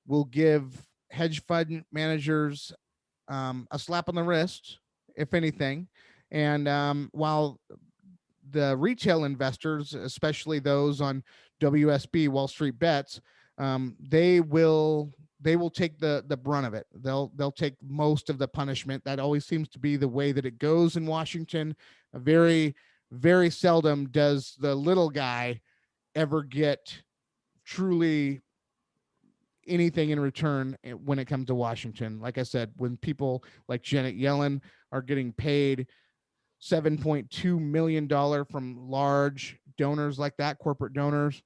will give hedge fund managers a slap on the wrist, if anything. And while the retail investors, especially those on WSB, Wall Street Bets, they will take the brunt of it. They'll take most of the punishment. That always seems to be the way that it goes in Washington. Very, very seldom does the little guy ever get truly anything in return when it comes to Washington. Like I said, when people like Janet Yellen are getting paid $7.2 million from large donors like that, corporate donors,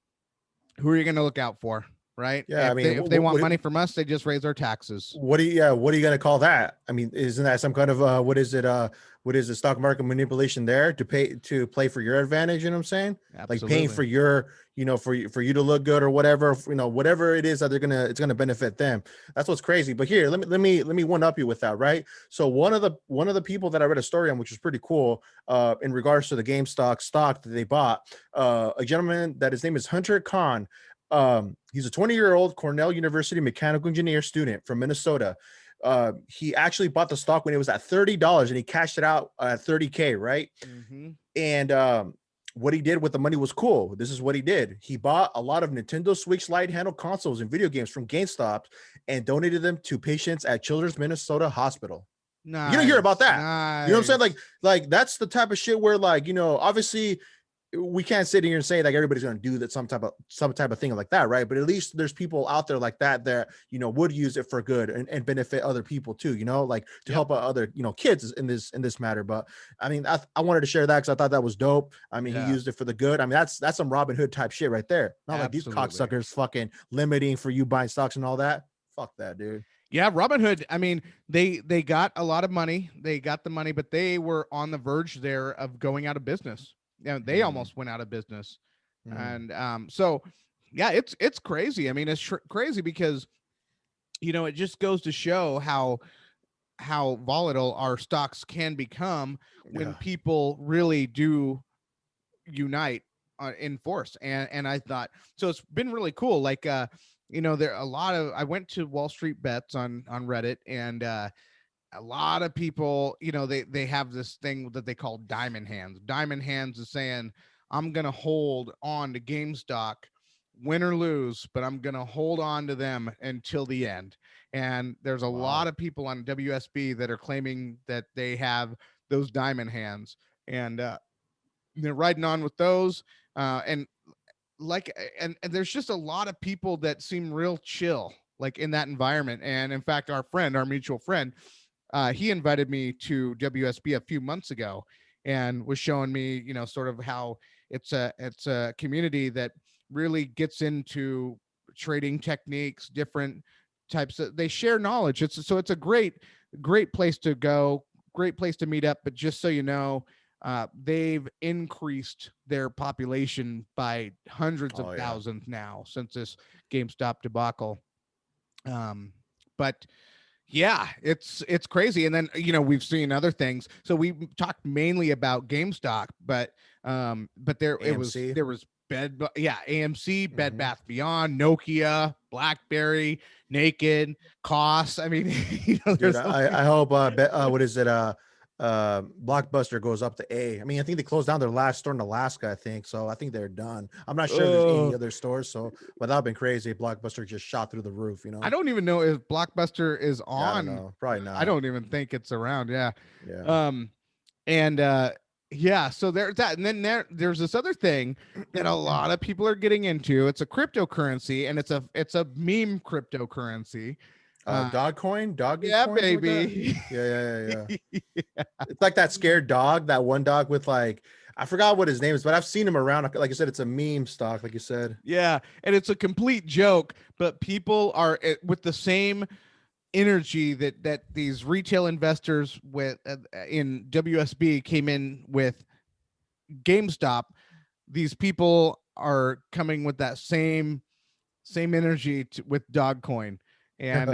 who are you going to look out for? Right. Yeah, I mean, if they want money from us, they just raise our taxes. What are you going to call that? I mean, isn't that some kind of what is it, stock market manipulation there to play for your advantage? You know what I'm saying? Absolutely. Like paying for your, for you to look good or whatever, whatever it is that it's gonna benefit them. That's what's crazy. But here, let me one up you with that, right? So one of the people that I read a story on, which was pretty cool, in regards to the GameStop stock that they bought, a gentleman that his name is Hunter Khan. He's a 20-year-old Cornell University mechanical engineer student from Minnesota. He actually bought the stock when it was at $30 and he cashed it out at $30K, right? Mm-hmm. And what he did with the money was cool. This is what he did. He bought a lot of Nintendo Switch Lite handheld consoles and video games from GameStop and donated them to patients at Children's Minnesota Hospital. Nice, you don't hear about that. Nice. You know what I'm saying? Like that's the type of shit where, like, obviously we can't sit here and say like everybody's going to do that some type of thing like that, right? But at least there's people out there like that would use it for good and benefit other people too, like to help other kids in this matter. But I mean, I wanted to share that because I thought that was dope. I mean, he used it for the good. I mean, that's some Robinhood type shit right there. Not like these cocksuckers fucking limiting for you buying stocks and all that. Fuck that, dude. Yeah, Robinhood, I mean, they got a lot of money. They got the money, but they were on the verge there of going out of business. They almost went out of business. And so yeah, it's crazy. I mean, it's crazy because it just goes to show how volatile our stocks can become when people really do unite in force. And I thought, so it's been really cool. Like there are a lot of, I went to Wall Street Bets on Reddit, and a lot of people, they have this thing that they call diamond hands. Diamond hands is saying, I'm going to hold on to GameStop, win or lose, but I'm going to hold on to them until the end. And there's a lot of people on WSB that are claiming that they have those diamond hands, and they're riding on with those. And there's just a lot of people that seem real chill, like in that environment. And in fact, our mutual friend, he invited me to WSB a few months ago and was showing me, sort of how it's a community that really gets into trading techniques, different types of, they share knowledge. It's a great place to go, great place to meet up. But just so you know, they've increased their population by hundreds of Oh yeah. thousands now since this GameStop debacle. But yeah, it's crazy. And then we've seen other things. So we talked mainly about GameStop, but AMC. there was AMC, Bed Hmm. Bath Beyond, Nokia, BlackBerry, Naked, Koss. I mean, Dude, there's I hope what is it? Blockbuster goes up to A. I mean, I think they closed down their last store in Alaska, I think. So I think they're done. I'm not sure if there's any oh, other stores. So, but that would have been crazy. If Blockbuster just shot through the roof, I don't even know if Blockbuster is Yeah, I don't on. know. Probably I not. don't even think it's around. Yeah. Yeah. Um, and yeah, so there's that. And then there's this other thing that a lot of people are getting into. It's a cryptocurrency, and it's a meme cryptocurrency. Dog coin, doggy Yeah, coin, something like that. baby. Yeah. It's like that scared dog, that one dog with like, I forgot what his name is, but I've seen him around. Like I said, it's a meme stock, like you said. Yeah, and it's a complete joke, but people are with the same energy that these retail investors with in WSB came in with GameStop. These people are coming with that same energy with Dogcoin, and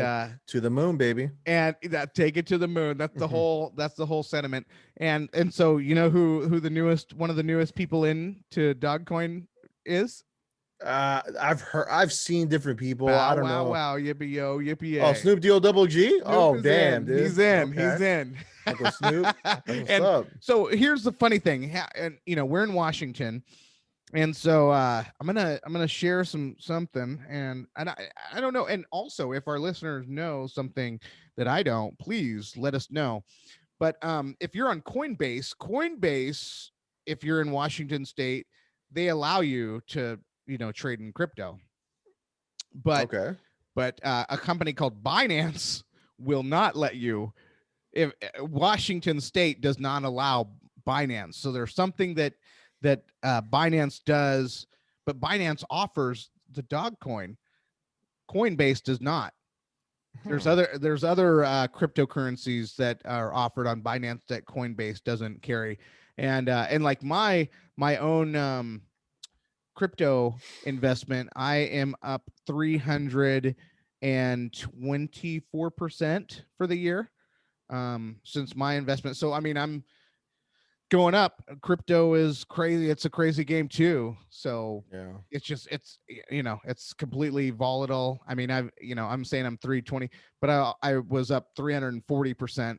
To the moon, baby. that take it to the moon. That's the whole sentiment. And so who the newest one of the newest people into Dogcoin is? I've seen different people. I Bow don't wow know. wow, yippee yo, yippee Oh, yay. Snoop Deal Double G. Snoop Oh, is damn, in. dude. He's in. Okay, He's in. Uncle Snoop. That's what's And up. so here's the funny thing. And we're in Washington, and so I'm gonna share something, and I don't know. And also, if our listeners know something that I don't, please let us know. But if you're on Coinbase, if you're in Washington State, they allow you to trade in crypto. But Okay. a company called Binance will not let you. If Washington State does not allow Binance, so there's something that Binance does, but Binance offers the dog coin. Coinbase does not. There's Hmm. other cryptocurrencies that are offered on Binance that Coinbase doesn't carry, and like my own crypto investment, I am up 324% for the year since my investment. So I mean, I'm going up. Crypto is crazy. It's a crazy game too. So Yeah. it's completely volatile. I mean, I'm saying I'm 320, but I was up 340%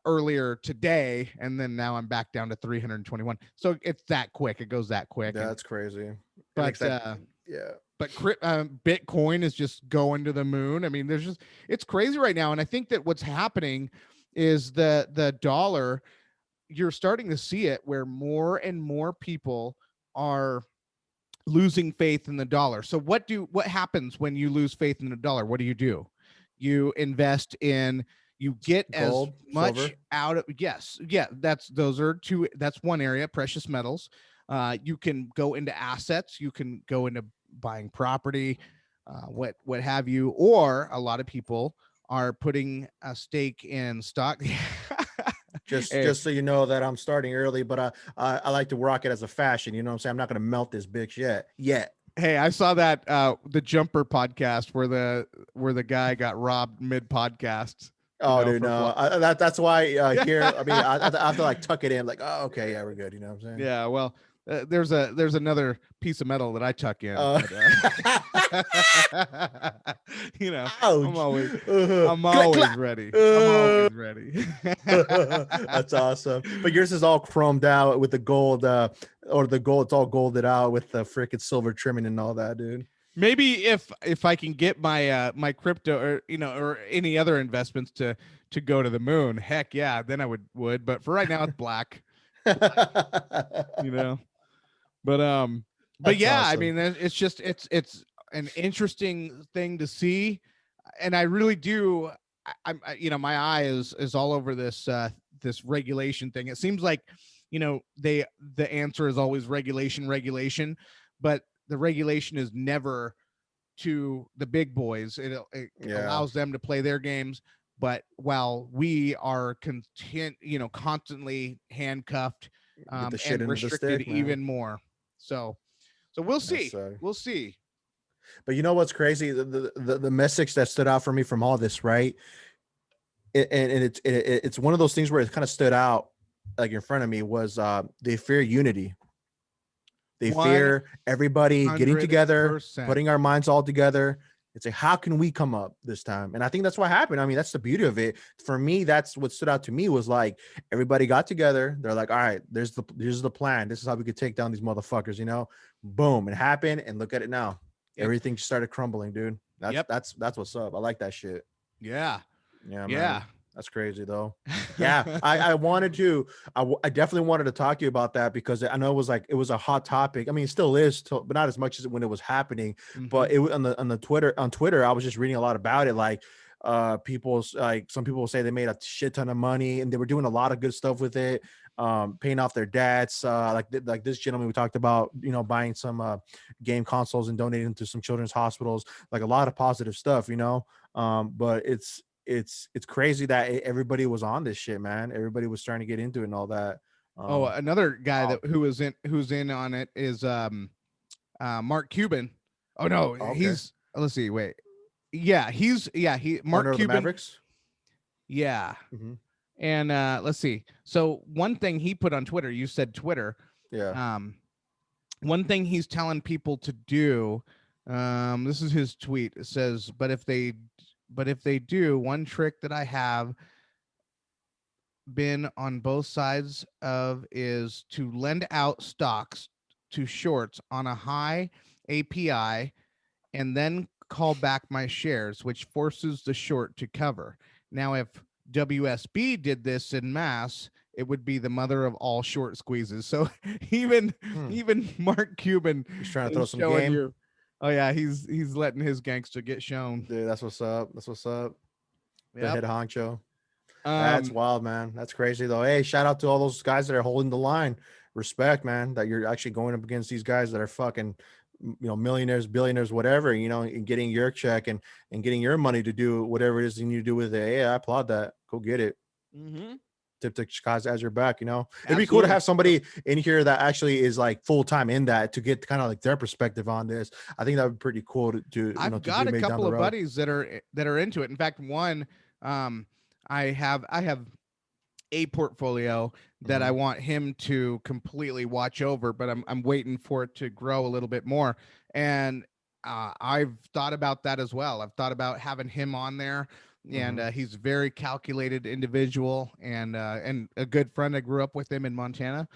earlier today, and then now I'm back down to 321. So it's that quick. It goes that quick. Yeah, that's crazy. It makes But that. Yeah. Bitcoin is just going to the moon. I mean, it's crazy right now, and I think that what's happening is the dollar. You're starting to see it where more and more people are losing faith in the dollar. So what happens when you lose faith in the dollar? What do? You invest in, you get as Gold, much silver. out of, yes, yeah, that's one area, precious metals. You can go into assets, you can go into buying property, what have you, or a lot of people are putting a stake in stock. Hey, Just so you know that I'm starting early, but I like to rock it as a fashion. You know what I'm saying? I'm not gonna melt this bitch yet. hey, I saw that the Jumper podcast where the guy got robbed mid podcast. Oh, dude, For no. That's why yeah, here. I mean, I have to like tuck it in. Like, oh, okay, yeah, we're good. You know what I'm saying? yeah. Well, there's another piece of metal that I tuck in. Uh, But, I'm ouch. always Click, clack. ready. I'm Uh, always ready. that's awesome. But yours is all chromed out with the gold, or the gold. It's all golded out with the freaking silver trimming and all that, dude. Maybe if I can get my my crypto or any other investments to go to the moon, heck yeah, then I would. But for right now, it's black. You know. But That's yeah, I awesome. mean, it's an interesting thing to see, and I really do. My eye is all over this regulation thing. It seems like the answer is always regulation, but the regulation is never to the big boys. It Yeah. allows them to play their games, but while we are constantly handcuffed Get the shit and into the restricted stick, man. even more. So we'll Yes, see. sir. We'll see. But you know what's crazy? The message that stood out for me from all this, right? And it's one of those things where it kind of stood out like in front of me was they fear unity. They fear everybody getting together, 100%. putting our minds all together. It's like, how can we come up this time? And I think that's what happened. I mean, that's the beauty of it. For me, that's what stood out to me was like everybody got together. They're like, all right, here's the plan. This is how we could take down these motherfuckers, you know? Boom, it happened. And look at it now. Everything just started crumbling, dude. Yep. That's what's up. I like that shit. Yeah. Yeah, Yeah. man. That's crazy though. Yeah, I wanted to. I definitely wanted to talk to you about that because I know it was a hot topic. I mean, it still is, but not as much as when it was happening. But it on the Twitter, I was just reading a lot about it. Like, people's like some people say they made a shit ton of money and they were doing a lot of good stuff with it, paying off their debts. Like this gentleman we talked about, you know, buying some game consoles and donating to some children's hospitals. Like a lot of positive stuff, you know. But it's crazy that everybody was on this shit, man. Everybody was starting to get into it and all that. Another guy wow. who's in on it is Mark Cuban. Oh no, Okay. he's let's see, wait. Yeah, he Mark Owner of the Cuban. Mavericks. Yeah. Mhm. And let's see. So one thing he put on Twitter, you said Twitter. Yeah. One thing he's telling people to do, this is his tweet. It says, but if they do, one trick that I have been on both sides of is to lend out stocks to shorts on a high API and then call back my shares, which forces the short to cover. Now, if WSB did this in mass, it would be the mother of all short squeezes. So even Mark Cuban He's trying to throw is some showing game. you. Oh yeah, he's letting his gangster get shown. Dude, that's what's up. That's what's up. The Yep. head honcho. That's Um, wild, man. That's crazy though. Hey, shout out to all those guys that are holding the line. Respect, man, that you're actually going up against these guys that are fucking, you know, millionaires, billionaires, whatever, you know, and getting your check and getting your money to do whatever it is you need to do with it. Hey, I applaud that. Go get it. Tip to Chicago as your back, you know. It'd be cool to Absolutely. have somebody in here that actually is like full time in that to get kind of like their perspective on this. I think that would be pretty cool to you know I've to got do a maybe down couple the of road. buddies that are into it. In fact, one I have a portfolio that I Mhm. want him to completely watch over, but I'm waiting for it to grow a little bit more. And I've thought about that as well. I've thought about having him on there, and Mhm. he's a very calculated individual and a good friend. I grew up with him in Montana,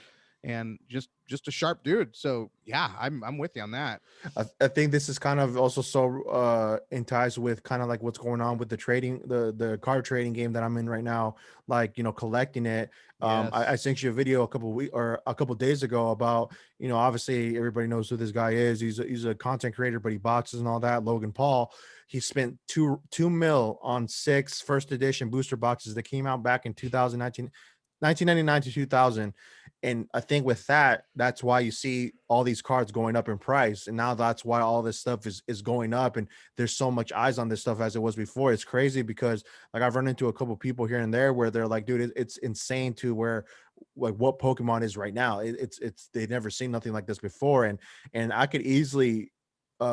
and just a sharp dude. So yeah, I'm with you on that. I think this is kind of also so in ties with kind of like what's going on with the trading, the card trading game that I'm in right now. Like, you know, collecting it. I Yes. sent you a video a couple weeks or a couple days ago about, you know, obviously everybody knows who this guy is. He's a content creator, but he boxes and all that. Logan Paul. He spent two mil on 6 first edition booster boxes that came out back in 2019, 1999 to 2000. And I think with that, that's why you see all these cards going up in price. And now that's why all this stuff is going up. And there's so much eyes on this stuff as it was before. It's crazy because like I've run into a couple people here and there where they're like, dude, it's insane to where like what Pokemon is right now. It's they've never seen nothing like this before. And I could easily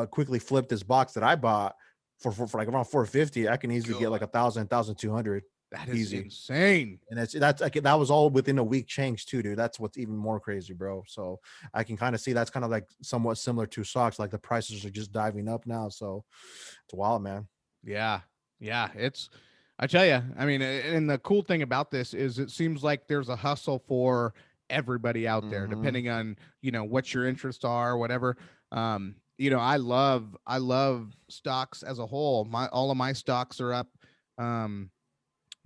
quickly flip this box that I bought for like around 450. I can easily get like 1,200 That is easy. insane. And that's like that was all within a week change too, dude. That's what's even more crazy, bro. So I can kind of see that's kind of like somewhat similar to stocks. Like the prices are just diving up now. So it's wild, man. Yeah. Yeah. I tell you, I mean, and the cool thing about this is it seems like there's a hustle for everybody out there, Mm-hmm. depending on, what your interests are, whatever. I love stocks as a whole. All of my stocks are up. Um,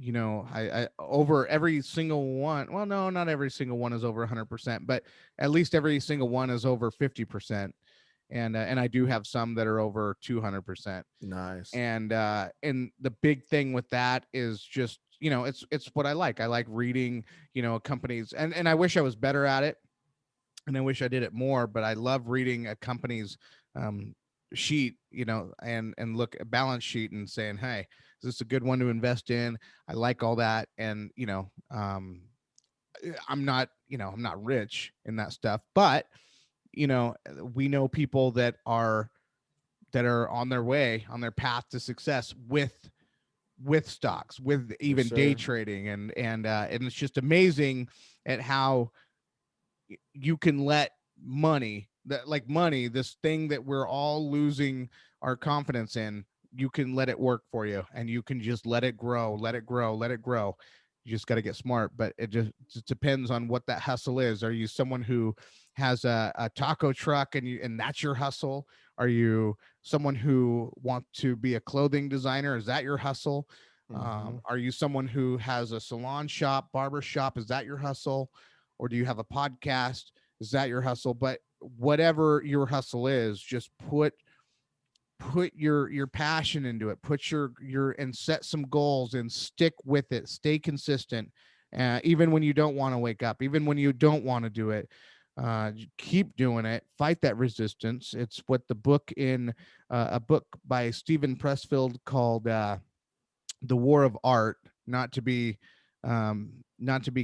I over every single one. Well, no, not every single one is over 100%, but at least every single one is over 50%. And I do have some that are over 200%. Nice. And the big thing with that is just, it's what I like. I like reading, companies, and I wish I was better at it, and I wish I did it more, but I love reading a company's sheet, and look at balance sheet and saying, hey, is this a good one to invest in? I like all that. And, I'm not rich in that stuff, but, we know people that are on their way, on their path to success with stocks, with Yes, even day sir. trading. And it's just amazing at how you can let money, this thing that we're all losing our confidence in, you can let it work for you, and you can just let it grow, let it grow, let it grow. You just got to get smart, but it just depends on what that hustle is. Are you someone who has a taco truck and that's your hustle? Are you someone who wants to be a clothing designer? Is that your hustle? Mhm. Are you someone who has a salon shop, barber shop? Is that your hustle? Or do you have a podcast? Is that your hustle? But whatever your hustle is, just put your passion into it. Put your and set some goals and stick with it. Stay consistent, even when you don't want to wake up, even when you don't want to do it. Keep doing it. Fight that resistance. It's what the book in a book by Stephen Pressfield called "The War of Art," not to be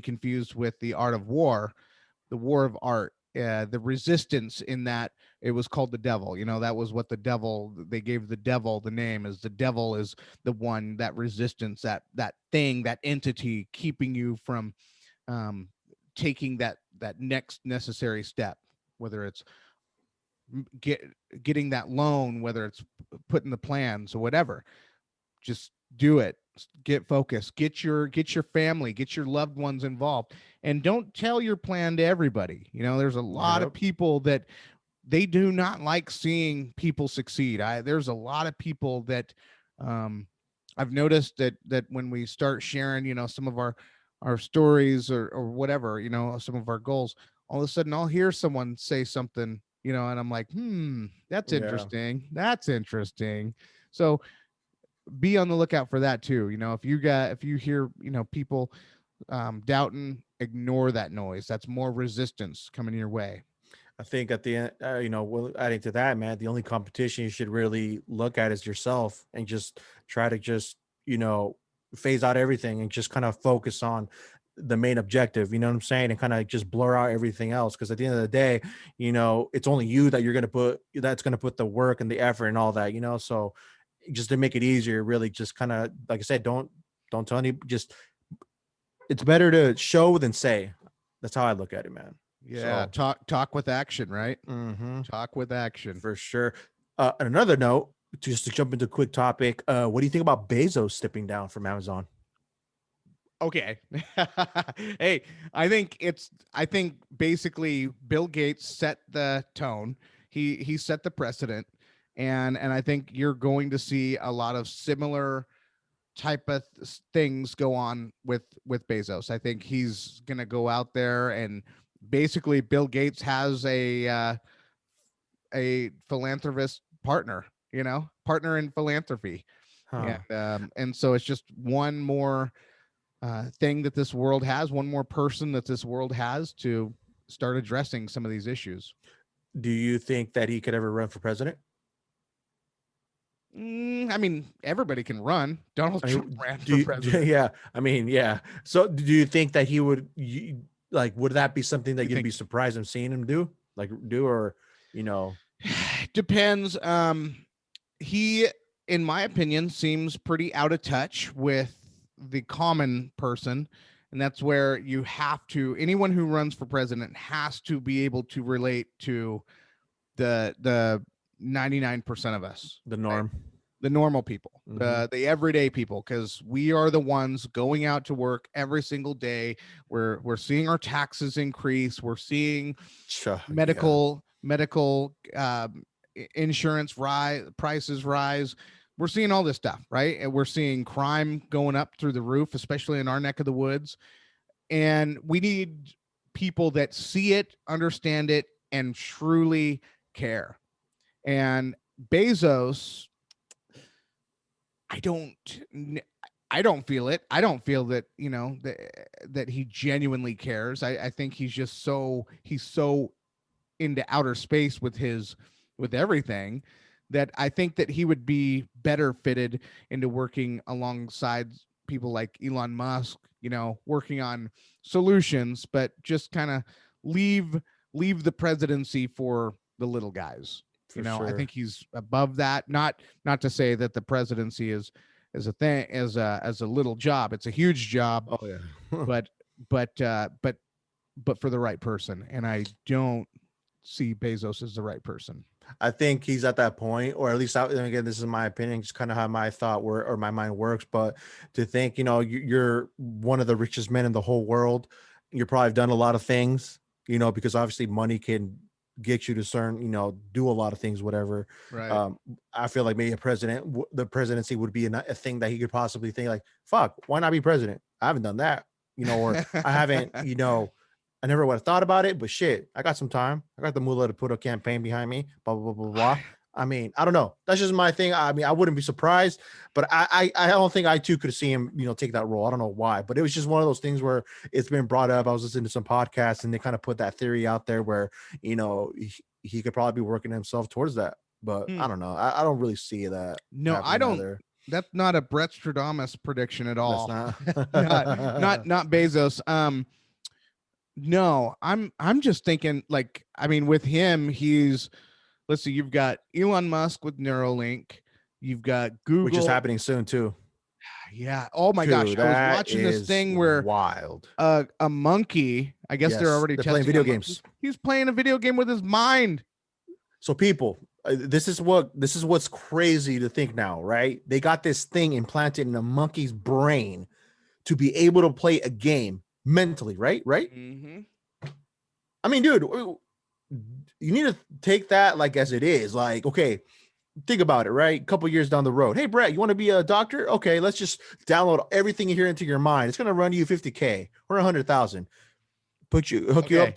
confused with the art of war. The War of Art. The resistance in that, it was called the devil. That was what they gave the devil the name, as the devil is the one, that resistance, that thing, that entity keeping you from um, taking that next necessary step, whether it's get getting that loan, whether it's putting the plans or whatever. Just do it. Get focused. Get your family, get your loved ones involved, and don't tell your plan to everybody. There's a lot of Yep. people that they do not like seeing people succeed. There's a lot of people that um, I've noticed that when we start sharing, some of our stories or whatever, some of our goals, all of a sudden I'll hear someone say something, and I'm like, that's Yeah. interesting. That's interesting. So be on the lookout for that too. If you hear, people doubting, ignore that noise. That's more resistance coming your way. I think at the end, well, adding to that, man, the only competition you should really look at is yourself, and just try to just, you know, phase out everything and just kind of focus on the main objective. You know what I'm saying? And kind of just blur out everything else. Cause at the end of the day, it's only you that that's going to put the work and the effort and all that, So just to make it easier, really just kind of, like I said, don't tell any, just, it's better to show than say. That's how I look at it, man. Yeah, So, talk with action, right? mhm. Talk with action. For sure. On another note, just to jump into a quick topic, what do you think about Bezos stepping down from Amazon? Okay. Hey, I think basically Bill Gates set the tone. He set the precedent, and I think you're going to see a lot of similar type of things go on with Bezos. I think he's going to go out there, and basically Bill Gates has a philanthropist partner, partner in philanthropy. Huh. And so it's just one more thing that this world has, one more person that this world has to start addressing some of these issues. Do you think that he could ever run for president? I mean, everybody can run. Donald I Trump mean, ran for president. yeah. I mean, yeah. So, do you think that he would, would that be something You that you'd think be surprised in seeing him do, or, you know, depends. He, in my opinion, seems pretty out of touch with the common person. And that's where you have to, anyone who runs for president has to be able to relate to the 99% of us, the right? norm? The normal people, Mm-hmm. the everyday people, because we are the ones going out to work every single day. We're seeing our taxes increase. We're seeing Yeah. medical insurance rise, prices rise. We're seeing all this stuff, right? And we're seeing crime going up through the roof, especially in our neck of the woods. And we need people that see it, understand it, and truly care. And Bezos, I don't I don't feel it. I don't feel that, that he genuinely cares. I think he's so into outer space with everything that I think that he would be better fitted into working alongside people like Elon Musk, working on solutions, but just kind of leave the presidency for the little guys. For I sure. think he's above that. Not to say that the presidency is a thing, as a little job. It's a huge job, Oh yeah. but but uh but but for the right person. And I don't see Bezos as the right person. I think he's at that point, or at least and again, this is my opinion, just kind of how my thought work or my mind works. But to think, you're one of the richest men in the whole world, you probably have done a lot of things, because obviously money can get you to certain, do a lot of things, whatever. Right. I feel like maybe the presidency would be a thing that he could possibly think like, fuck, why not be president? I haven't done that, or I haven't, I never would have thought about it, but shit, I got some time. I got the moolah to put a campaign behind me, blah, blah, blah, blah, blah. I mean, I don't know. That's just my thing. I mean, I wouldn't be surprised, but I don't think I too could see him, take that role. I don't know why, but it was just one of those things where it's been brought up. I was listening to some podcasts and they kind of put that theory out there where, he could probably be working himself towards that, but I don't know. I don't really see that. No, I don't. Either. That's not a Brett Stradamus prediction at all. That's not Bezos. No, I'm just thinking, like, I mean, with him, let's see, you've got Elon Musk with Neuralink, you've got Google, which is happening soon too. Yeah. Oh my gosh, I was watching this thing where wild. A monkey, I guess they're already playing video games. He's playing a video game with his mind. So people, this is what's crazy to think now, right? They got this thing implanted in a monkey's brain to be able to play a game mentally, right? Mm-hmm. I mean, dude, you need to take that like as it is. Like, okay, think about it, right? A couple years down the road. Hey, Brett, you want to be a doctor? Okay, let's just download everything you hear into your mind. It's going to run you $50K or $100,000.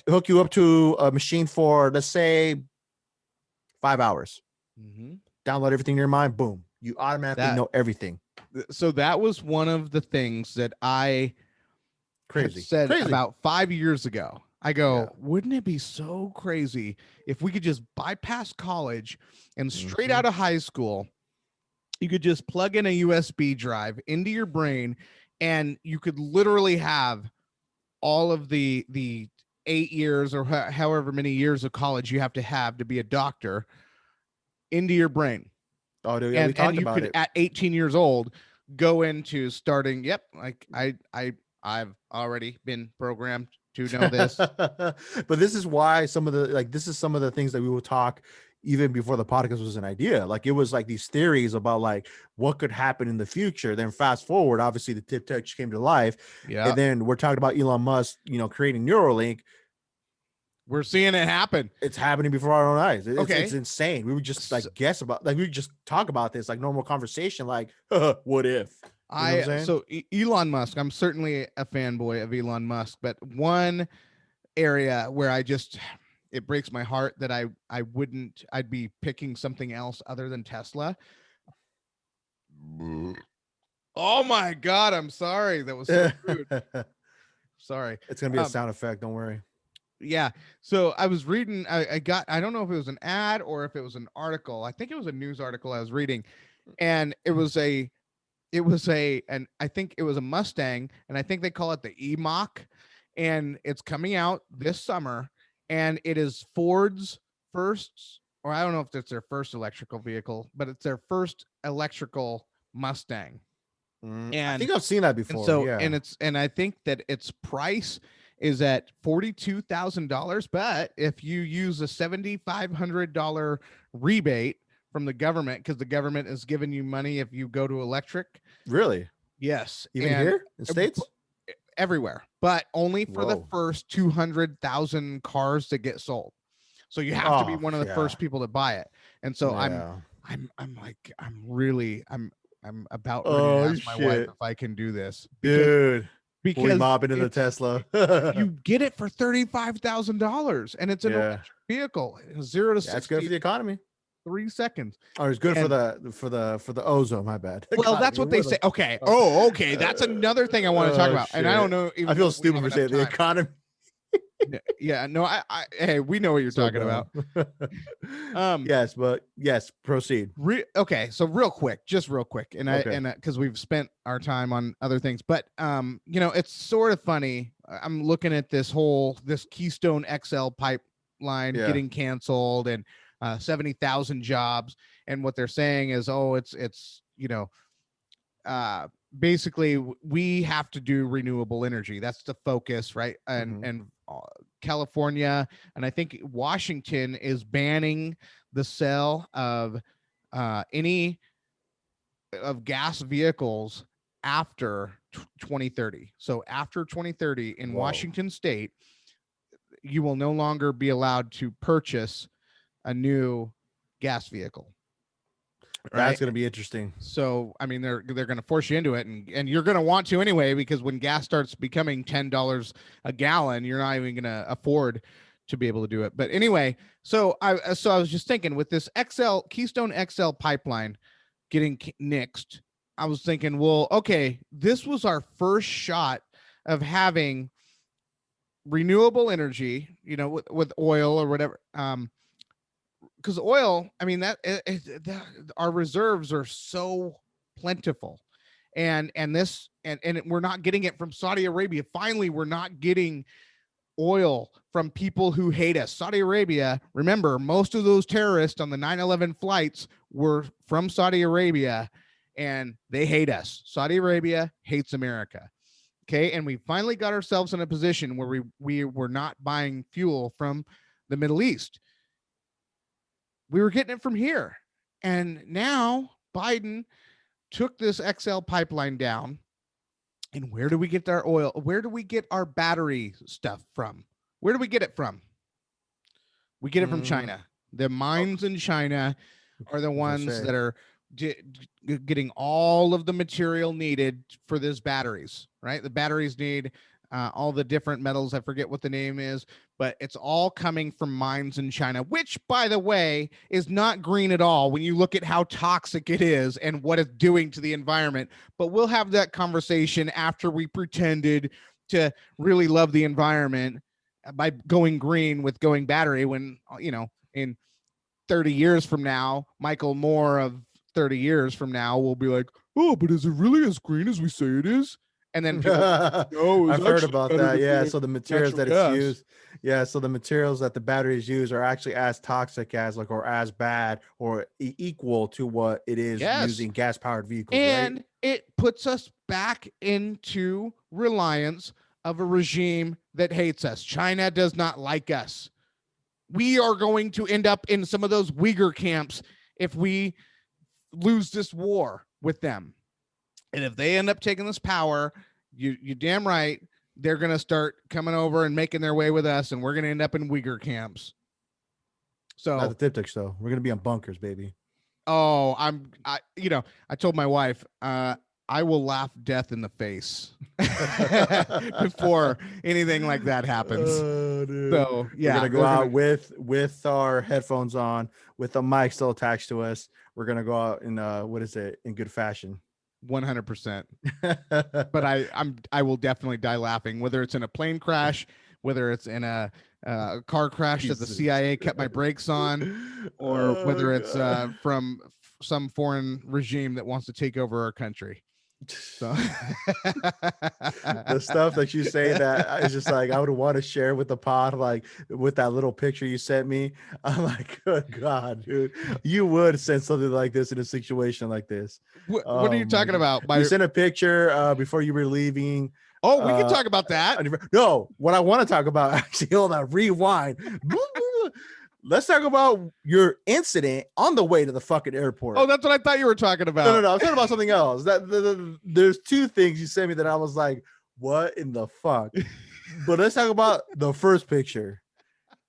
Hook you up to a machine for, let's say, 5 hours. Mm-hmm. Download everything in your mind. Boom. You automatically know everything. So that was one of the things that I said about 5 years ago. I go, wouldn't it be so crazy if we could just bypass college and straight out of high school, you could just plug in a USB drive into your brain and you could literally have all of the 8 years or however many years of college you have to be a doctor into your brain. Oh, dude, we talked about it. At 18 years old, go into starting. Yep. Like I've already been programmed to know this. But this is why some of the things that we will talk even before the podcast was an idea. Like it was like these theories about like what could happen in the future. Then fast forward, obviously the tip tech came to life. Yeah. And then we're talking about Elon Musk, creating Neuralink. We're seeing it happen. It's happening before our own eyes. It's insane. We would just we would just talk about this like normal conversation. Like, what if? So Elon Musk, I'm certainly a fanboy of Elon Musk, but one area where it breaks my heart that I'd be picking something else other than Tesla. Oh my God. I'm sorry. That was so rude. Sorry. It's going to be a sound effect. Don't worry. Yeah. So I was reading, I don't know if it was an ad or if it was an article. I think it was a news article I was reading, and it was I think it was a Mustang, and I think they call it the E-Mach, and it's coming out this summer, and it is Ford's first, or I don't know if it's their first electrical vehicle, but it's their first electrical Mustang. And I think I've seen that before. And I think that its price is at $42,000, but if you use a $7,500 rebate from the government, because the government is giving you money if you go to electric. Really? Yes. Even here in States? Everywhere, but only for the first 200,000 cars that get sold. So you have to be one of the first people to buy it. And so I'm about ready to ask my wife if I can do this. Because mobbing in the Tesla. You get it for $35,000 and it's an electric vehicle. 0 to 60. That's good for the economy. 3 seconds. Oh, it's good for the ozone. My bad. Well, that's what they say. Okay. Oh, okay. That's another thing I want to talk about. Shit. And I don't know. I feel stupid for saying the economy. Yeah, no, hey, we know what you're So talking about. Um, yes, but yes, proceed. okay, so just real quick, and Okay. because we've spent our time on other things, but it's sort of funny. I'm looking at this Keystone XL pipeline Yeah. getting canceled, and 70,000 jobs, and what they're saying is, oh, it's uh basically we have to do renewable energy. That's the focus, right? And Mhm. California, and I think Washington is banning the sale of any of gas vehicles after 2030. So after 2030 in Whoa. Washington state, you will no longer be allowed to purchase a new gas vehicle, That's right? gonna be interesting. So I mean, they're going to force you into it, and you're going to want to anyway, because when gas starts becoming $10 a gallon, you're not even going to afford to be able to do it. But anyway, so I was just thinking, with this Keystone XL pipeline getting nixed, I was thinking, well, okay, this was our first shot of having renewable energy, with oil or whatever. Because oil, I mean, our reserves are so plentiful, and we're not getting it from Saudi Arabia. Finally, we're not getting oil from people who hate us. Saudi Arabia, remember, most of those terrorists on the 9/11 flights were from Saudi Arabia, and they hate us. Saudi Arabia hates America. Okay, and we finally got ourselves in a position where we were not buying fuel from the Middle East. We were getting it from here. And now Biden took this XL pipeline down. And where do we get our oil? Where do we get our battery stuff from? Where do we get it from? We get it from Mm, China. The okay. mines in China are the I was gonna ones say. that are getting all of the material needed for these batteries, right? The batteries need all the different metals. I forget what the name is, but it's all coming from mines in China, which, by the way, is not green at all when you look at how toxic it is and what it's doing to the environment. But we'll have that conversation after we pretended to really love the environment by going green with going battery, when, in 30 years from now, Michael Moore of 30 years from now will be like, oh, but is it really as green as we say it is? And then people will be like, no, it's I've heard actually about better that. to Yeah. go to So the materials natural that it's gas. used, yeah. So the materials that the batteries use are actually as toxic as, like, or as bad, or equal to what it is Yes. using gas powered vehicles, right? And it puts us back into reliance of a regime that hates us. China does not like us. We are going to end up in some of those Uyghur camps if we lose this war with them. And if they end up taking this power, you damn right, they're going to start coming over and making their way with us, and we're going to end up in Uyghur camps. Not So, the Diptychs though. We're gonna be on bunkers, baby. oh, I told my wife, I will laugh death in the face before anything like that happens. Oh, dude. So, We're yeah, gonna go we're going out to with our headphones on, with the mic still attached to us. We're gonna go out in what is it, in good fashion. 100%. But I will definitely die laughing, whether it's in a plane crash, whether it's in a car crash that the Jesus. CIA kept my brakes on, or Oh whether it's god. from some foreign regime that wants to take over our country. So The stuff that you say that is just like I would want to share with the pod, like with that little picture you sent me. I'm like, good God, dude, you would send something like this in a situation like this. what are Oh you my talking God. about? You sent a picture before you were leaving. Oh, we can Uh, talk about that. no, what I want to talk about, actually, hold on, rewind. Let's talk about your incident on the way to the fucking Oh, airport. that's what I thought you were talking No, no, about. no. I'm talking about something else. There's two things you sent me that I was like, what in the fuck? But let's talk about the first picture.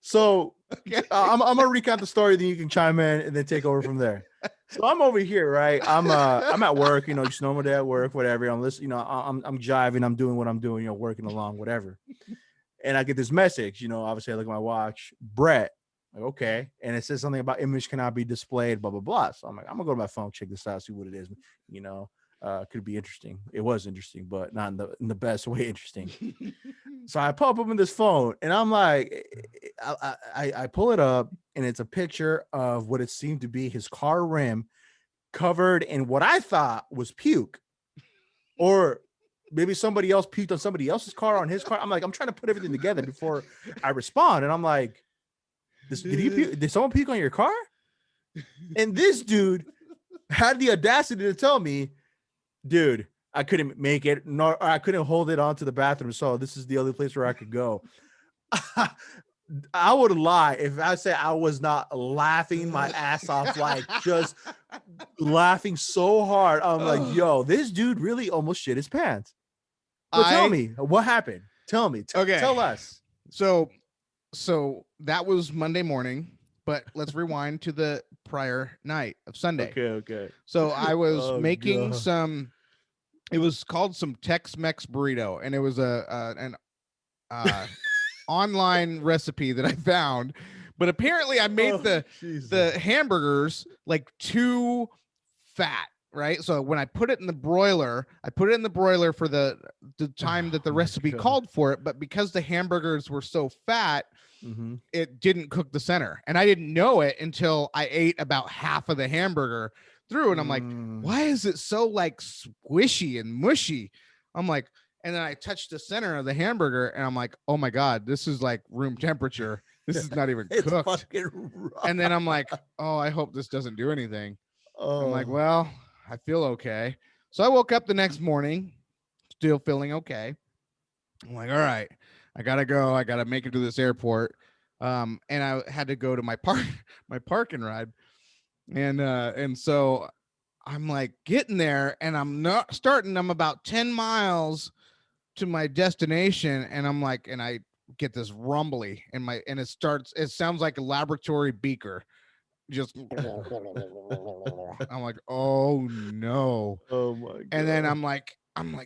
So Okay. I'm gonna recount the story, then you can chime in and then take over from there. So I'm over here, right? I'm at work, just normal day at work, whatever. I'm listening, I'm jiving, I'm doing what I'm doing, working along, whatever. And I get this message, obviously I look at my watch, Brett. Like, okay. And it says something about image cannot be displayed, blah, blah, blah. So I'm like, I'm gonna go to my phone, check this out, see what it is, you know. could be interesting. It was interesting, but not in the best way interesting. So I pop up in this phone and I'm like, I pull it up and it's a picture of what it seemed to be his car rim covered in what I thought was puke, or maybe somebody else puked on somebody else's car on his car. I'm like, I'm trying to put everything together before I respond. And I'm like, did someone puke on your car? And this dude had the audacity to tell me, dude, I couldn't make it, nor I couldn't hold it onto the bathroom. So this is the only place where I could go. I would lie if I said I was not laughing my ass off, like just laughing so hard. I'm like, yo, this dude really almost shit his pants. But tell me what happened. Tell me. Okay. Tell us. So that was Monday morning, but let's rewind to the prior night of Sunday. Okay. So I was making some. It was called some Tex-Mex burrito, and it was an online recipe that I found. But apparently, I made the hamburgers like too fat, right? So when I put it in the broiler, for the time that the recipe called for it. But because the hamburgers were so fat, it didn't cook the center, and I didn't know it until I ate about half of the hamburger through, and I'm like, why is it so like squishy and mushy? I'm like, and then I touched the center of the hamburger, and I'm like, oh my god, this is like room temperature. This is not even cooked. And then I'm like, oh, I hope this doesn't do anything. I'm like, well, I feel okay. So I woke up the next morning, still feeling okay. I'm like, all right, I gotta go. I gotta make it to this airport. And I had to go to my parking ride. And so I'm like getting there, and I'm about 10 miles to my destination, and I'm like, and I get this rumbly in my, and it sounds like a laboratory beaker. Just I'm like, oh no. Oh my god. And then I'm like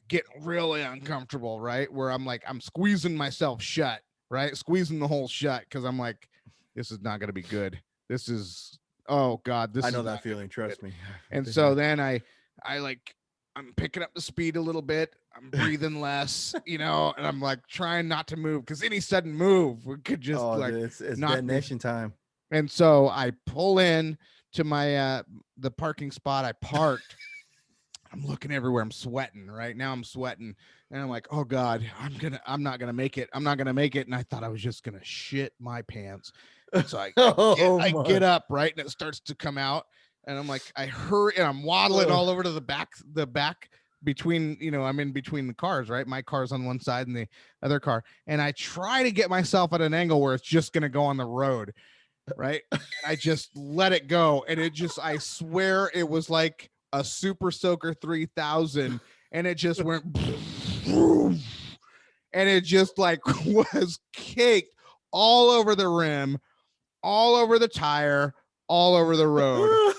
getting really uncomfortable, right? Where I'm like, I'm squeezing myself shut, right? Squeezing the hole shut, because I'm like, this is not gonna be good. This is, oh god, I know that feeling, trust me. And so then I'm picking up the speed a little bit, I'm breathing less, and I'm like trying not to move, because any sudden move could just it's detonation time. And so I pull in to my the parking spot. I parked. I'm looking everywhere. I'm sweating right now. I'm sweating, and I'm like, oh god, I'm not gonna make it. And I thought I was just gonna shit my pants. And so I get up, right, and it starts to come out, and I'm like, I hurry, and I'm waddling all over to the back between, I'm in between the cars, right? My car's on one side and the other car, and I try to get myself at an angle where it's just gonna go on the road, right? And I just let it go, and I swear it was like a Super Soaker 3000, and it just went and it just like was caked all over the rim, all over the tire, all over the road.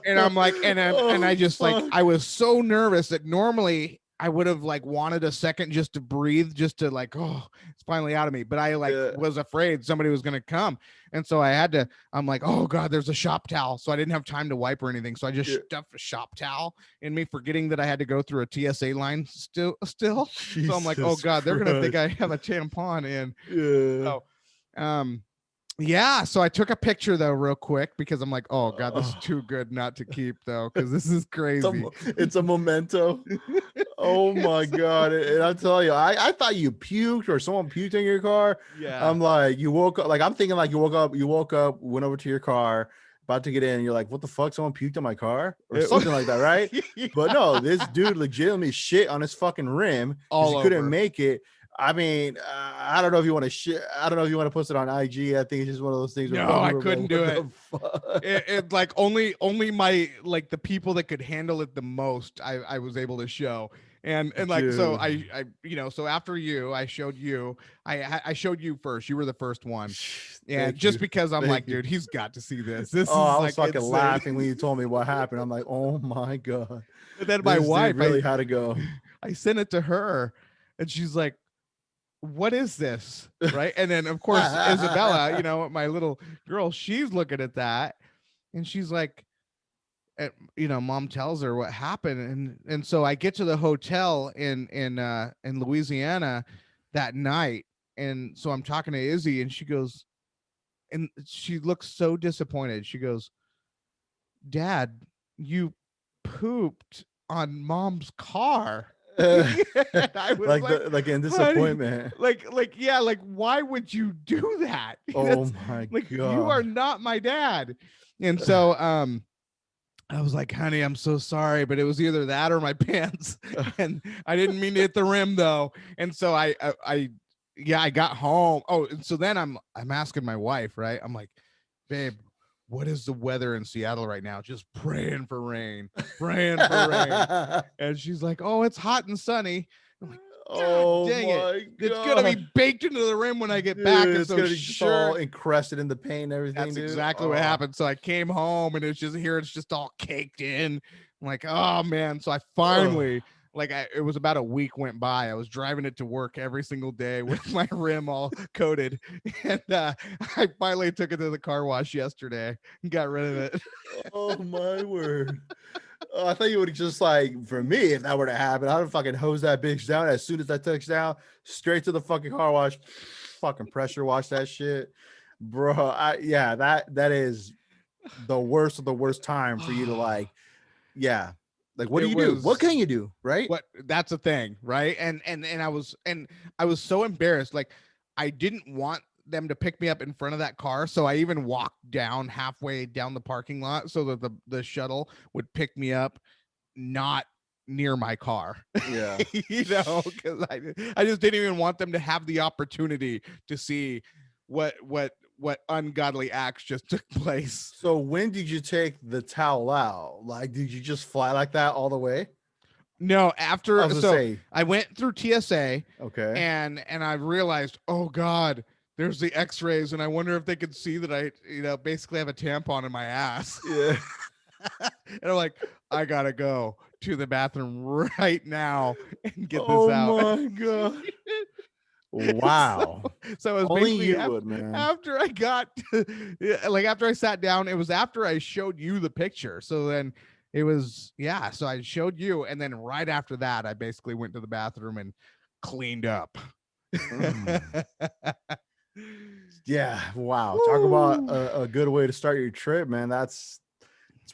And I'm like, and I just like, I was so nervous that normally I would have like wanted a second just to breathe, just to like, oh, it's finally out of me. But I was afraid somebody was going to come. And so I'm like, oh God, there's a shop towel. So I didn't have time to wipe or anything. So I just stuffed a shop towel in me, forgetting that I had to go through a TSA line still. So I'm like, oh God, they're going to think I have a tampon in. Yeah. So, yeah, so I took a picture though real quick, because I'm like, oh God, this is too good not to keep though, because this is crazy. It's a memento. Oh my God. And I tell you, I thought you puked or someone puked in your car. Yeah. I'm like, you woke up, like I'm thinking like you woke up, went over to your car, about to get in, and you're like, what the fuck? Someone puked on my car? Or something like that, right? Yeah. But no, this dude legitimately shit on his fucking rim. He couldn't make it. I mean, I don't know if you want to shit. I don't know if you want to post it on IG. I think it's just one of those things. No, I couldn't do it. It like only my, like the people that could handle it the most, I was able to show. And like, dude. So I so after you, I showed you first. You were the first one. And just because I'm like, dude, he's got to see this. This is I was like fucking laughing when you told me what happened. I'm like, oh my God. And then my wife really had to go. I sent it to her, and she's like, what is this? Right. And then of course Isabella, my little girl, she's looking at that, and she's like, mom tells her what happened, and so I get to the hotel in Louisiana that night, and so I'm talking to Izzy, and she goes, and she looks so disappointed. She goes, "Dad, you pooped on mom's car." And I was like like, in honey, disappointment. yeah, like, why would you do that? Oh That's my like, you are god. not my dad. And so I was like, honey, I'm so sorry, but it was either that or my pants. And I didn't mean to hit the rim though. And so I got home. Oh, and so then I'm asking my wife, right? I'm like, babe, what is the weather in Seattle right now? Just praying for rain, praying for rain. And she's like, oh, it's hot and sunny. I'm like, God Oh dang it. my It's gonna be god. baked into the rim when I get back. Dude, And it's so gonna be just all sure, encrusted in the paint and everything, that's dude. exactly what Oh. happened. So I came home and it's just here, it's just all caked in. I'm like, oh man. So I Oh. finally, it was about a week went by. I was driving it to work every single day with my rim all coated. And I finally took it to the car wash yesterday and got rid of it. Oh my word. Oh, I thought you would just like, for me, if that were to happen, I would fucking hose that bitch down as soon as I touch down, straight to the fucking car wash, fucking pressure wash that shit, bro. Yeah, that is the worst of the worst time for you to like, yeah, like what do It you do? What can was you do, right? what that's a thing, right? And I was so embarrassed. Like, I didn't want them to pick me up in front of that car, so I even walked down halfway down the parking lot so that the shuttle would pick me up not near my car. Yeah. Because I just didn't even want them to have the opportunity to see what ungodly acts just took place. So when did you take the towel out? Like, did you just fly like that all the way? No, I after was gonna so say, I went through TSA okay. and I realized, oh God, there's the X-rays, and I wonder if they could see that I, basically have a tampon in my ass. Yeah. And I'm like, I gotta go to the bathroom right now and get this Oh out. my god. so, Wow. so it was Only basically you would, man. after I got after I sat down, it was after I showed you the picture. So then it was, yeah, so I showed you, and then right after that I basically went to the bathroom and cleaned up. Mm. Yeah. Wow. Talk about Woo. a good way to start your trip, man. It's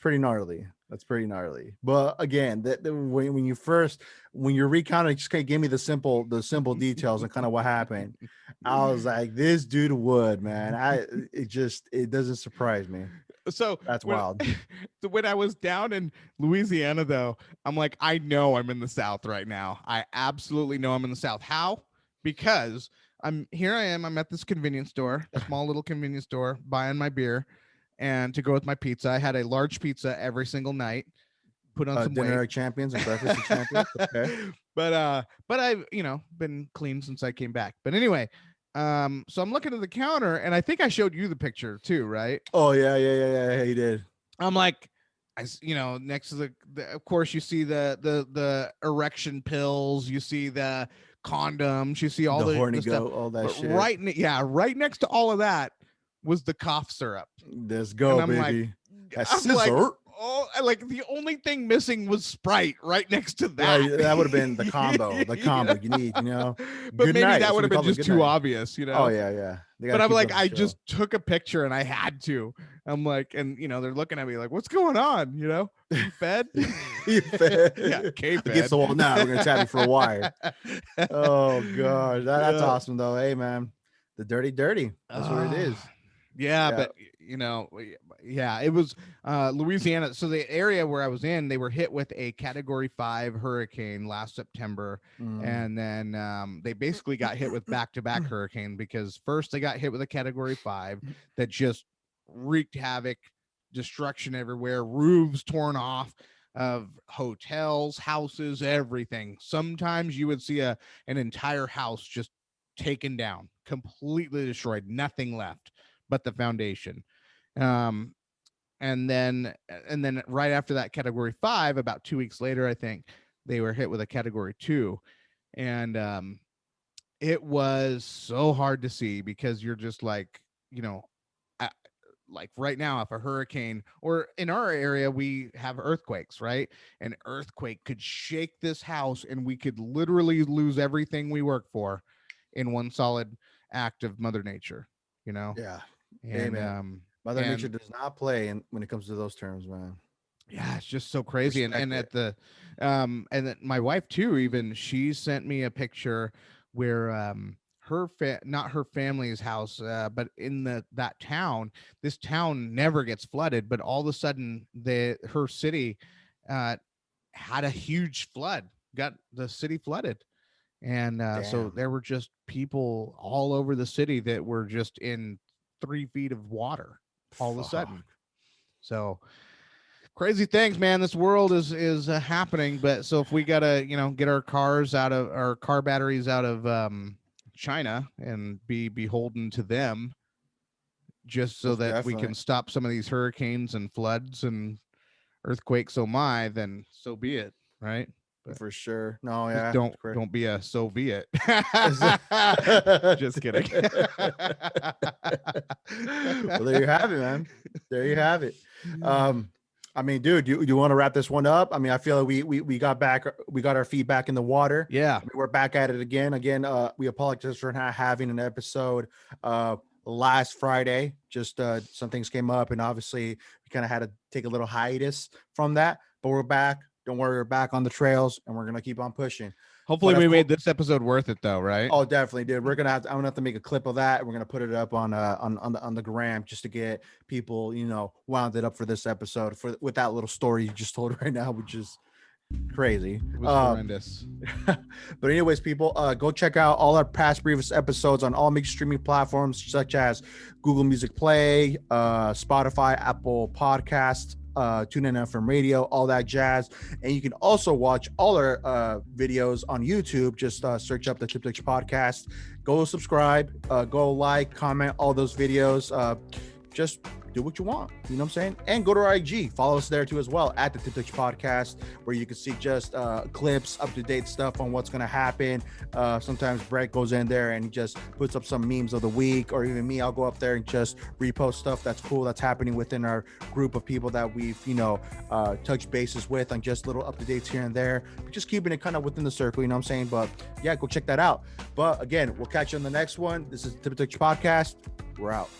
pretty gnarly. That's pretty gnarly. But again, when you're recounting, just kind of give me the simple details and kind of what happened. I was like, this dude would, man. It doesn't surprise me. So That's when wild. so when I was down in Louisiana, though, I'm like, I know I'm in the South right now. I absolutely know I'm in the South. How? Because I am. I'm at this convenience store, small little convenience store, buying my beer, and to go with my pizza. I had a large pizza every single night. Put on some Dinner weight. of champions and breakfast of champions. Okay. But I've been clean since I came back. But anyway, so I'm looking at the counter, and I think I showed you the picture too, right? Oh yeah, yeah, yeah, yeah. Yeah, he did. I'm like, next to of course you see the erection pills, you see the condoms, you see all The horny the stuff, goat, all that but shit. right next to all of that was the cough syrup, Let's and go, baby. That I'm like, scissor. oh, like the only thing missing was Sprite right next to Yeah, that. that would have been the combo. The combo you need, But Good maybe night. that That's would what have we been call it. just Good too night. Oh obvious. yeah, yeah. They But gotta I'm keep it like, on the I show. just took a picture and I had to. I'm like, and they're looking at me like, what's going on? You fed? You Yeah, fed. K-Fed. Against the wall. Now we're gonna tap you for a wire. Oh gosh, that's Yeah. awesome though. Hey man, the dirty, dirty. That's what it is. Yeah, Yeah. but yeah, it was Louisiana. So the area where I was in, they were hit with a Category 5 hurricane last September, Mm. and then they basically got hit with back-to-back hurricane, because first they got hit with a Category 5 that just wreaked havoc, destruction everywhere, roofs torn off of hotels, houses, everything. Sometimes you would see an entire house just taken down, completely destroyed, nothing left but the foundation. Um, and then right after that Category 5, about 2 weeks later, I think they were hit with a Category 2, and it was so hard to see, because you're just like, I, like right now, if a hurricane, or in our area, we have earthquakes, right? An earthquake could shake this house and we could literally lose everything we work for in one solid act of Mother Nature, you know? Yeah. And, Amen. Mother Nature and does not play when it comes to those terms, man. yeah, it's just so crazy. And Respect at it. the and then my wife too, even she sent me a picture where not her family's house, but in that town, this town never gets flooded, but all of a sudden her city uh had a huge flood, got the city flooded. And so Damn. there were just people all over the city that were just in 3 feet of water all of a Fuck. sudden. So crazy things, man. This world is happening. But so if we gotta, get our car batteries out of China and be beholden to them, just so Most that we definitely. can stop some of these hurricanes and floods and earthquakes, oh my, then so be it, right? But For sure. No, just yeah. don't It's great. don't be a Soviet. Just kidding. Well, there you have it, man. There you have it. I mean, dude, you want to wrap this one up? I mean, I feel like we got our feedback in the water. Yeah. I mean, we're back at it again. We apologize for not having an episode last Friday. Just some things came up, and obviously we kind of had to take a little hiatus from that. But we're back. Don't worry, we're back on the trails, and we're gonna keep on pushing. Hopefully But we made this episode worth it though, right? oh, definitely, dude. I'm gonna have to make a clip of that. We're gonna put it up on the gram just to get people, wound it up for this episode with that little story you just told right now, which is crazy. It was horrendous. But anyways, people, go check out all our past previous episodes on all major streaming platforms such as Google Music Play, Spotify, Apple Podcasts, TuneIn FM Radio, all that jazz. And you can also watch all our videos on YouTube. Just search up the Tip Tips Podcast. Go subscribe, go like, comment all those videos. Just do what you want, you know what I'm saying? And go to our IG, follow us there too as well at the Tip Tips Podcast, where you can see just clips, up-to-date stuff on what's going to happen. Sometimes Brett goes in there and he just puts up some memes of the week, or even me, I'll go up there and just repost stuff that's cool, that's happening within our group of people that we've, touched bases with on just little up-to-dates here and there, but just keeping it kind of within the circle, you know what I'm saying? But yeah, go check that out. But again, we'll catch you on the next one. This is the Tip Tips Podcast. We're out.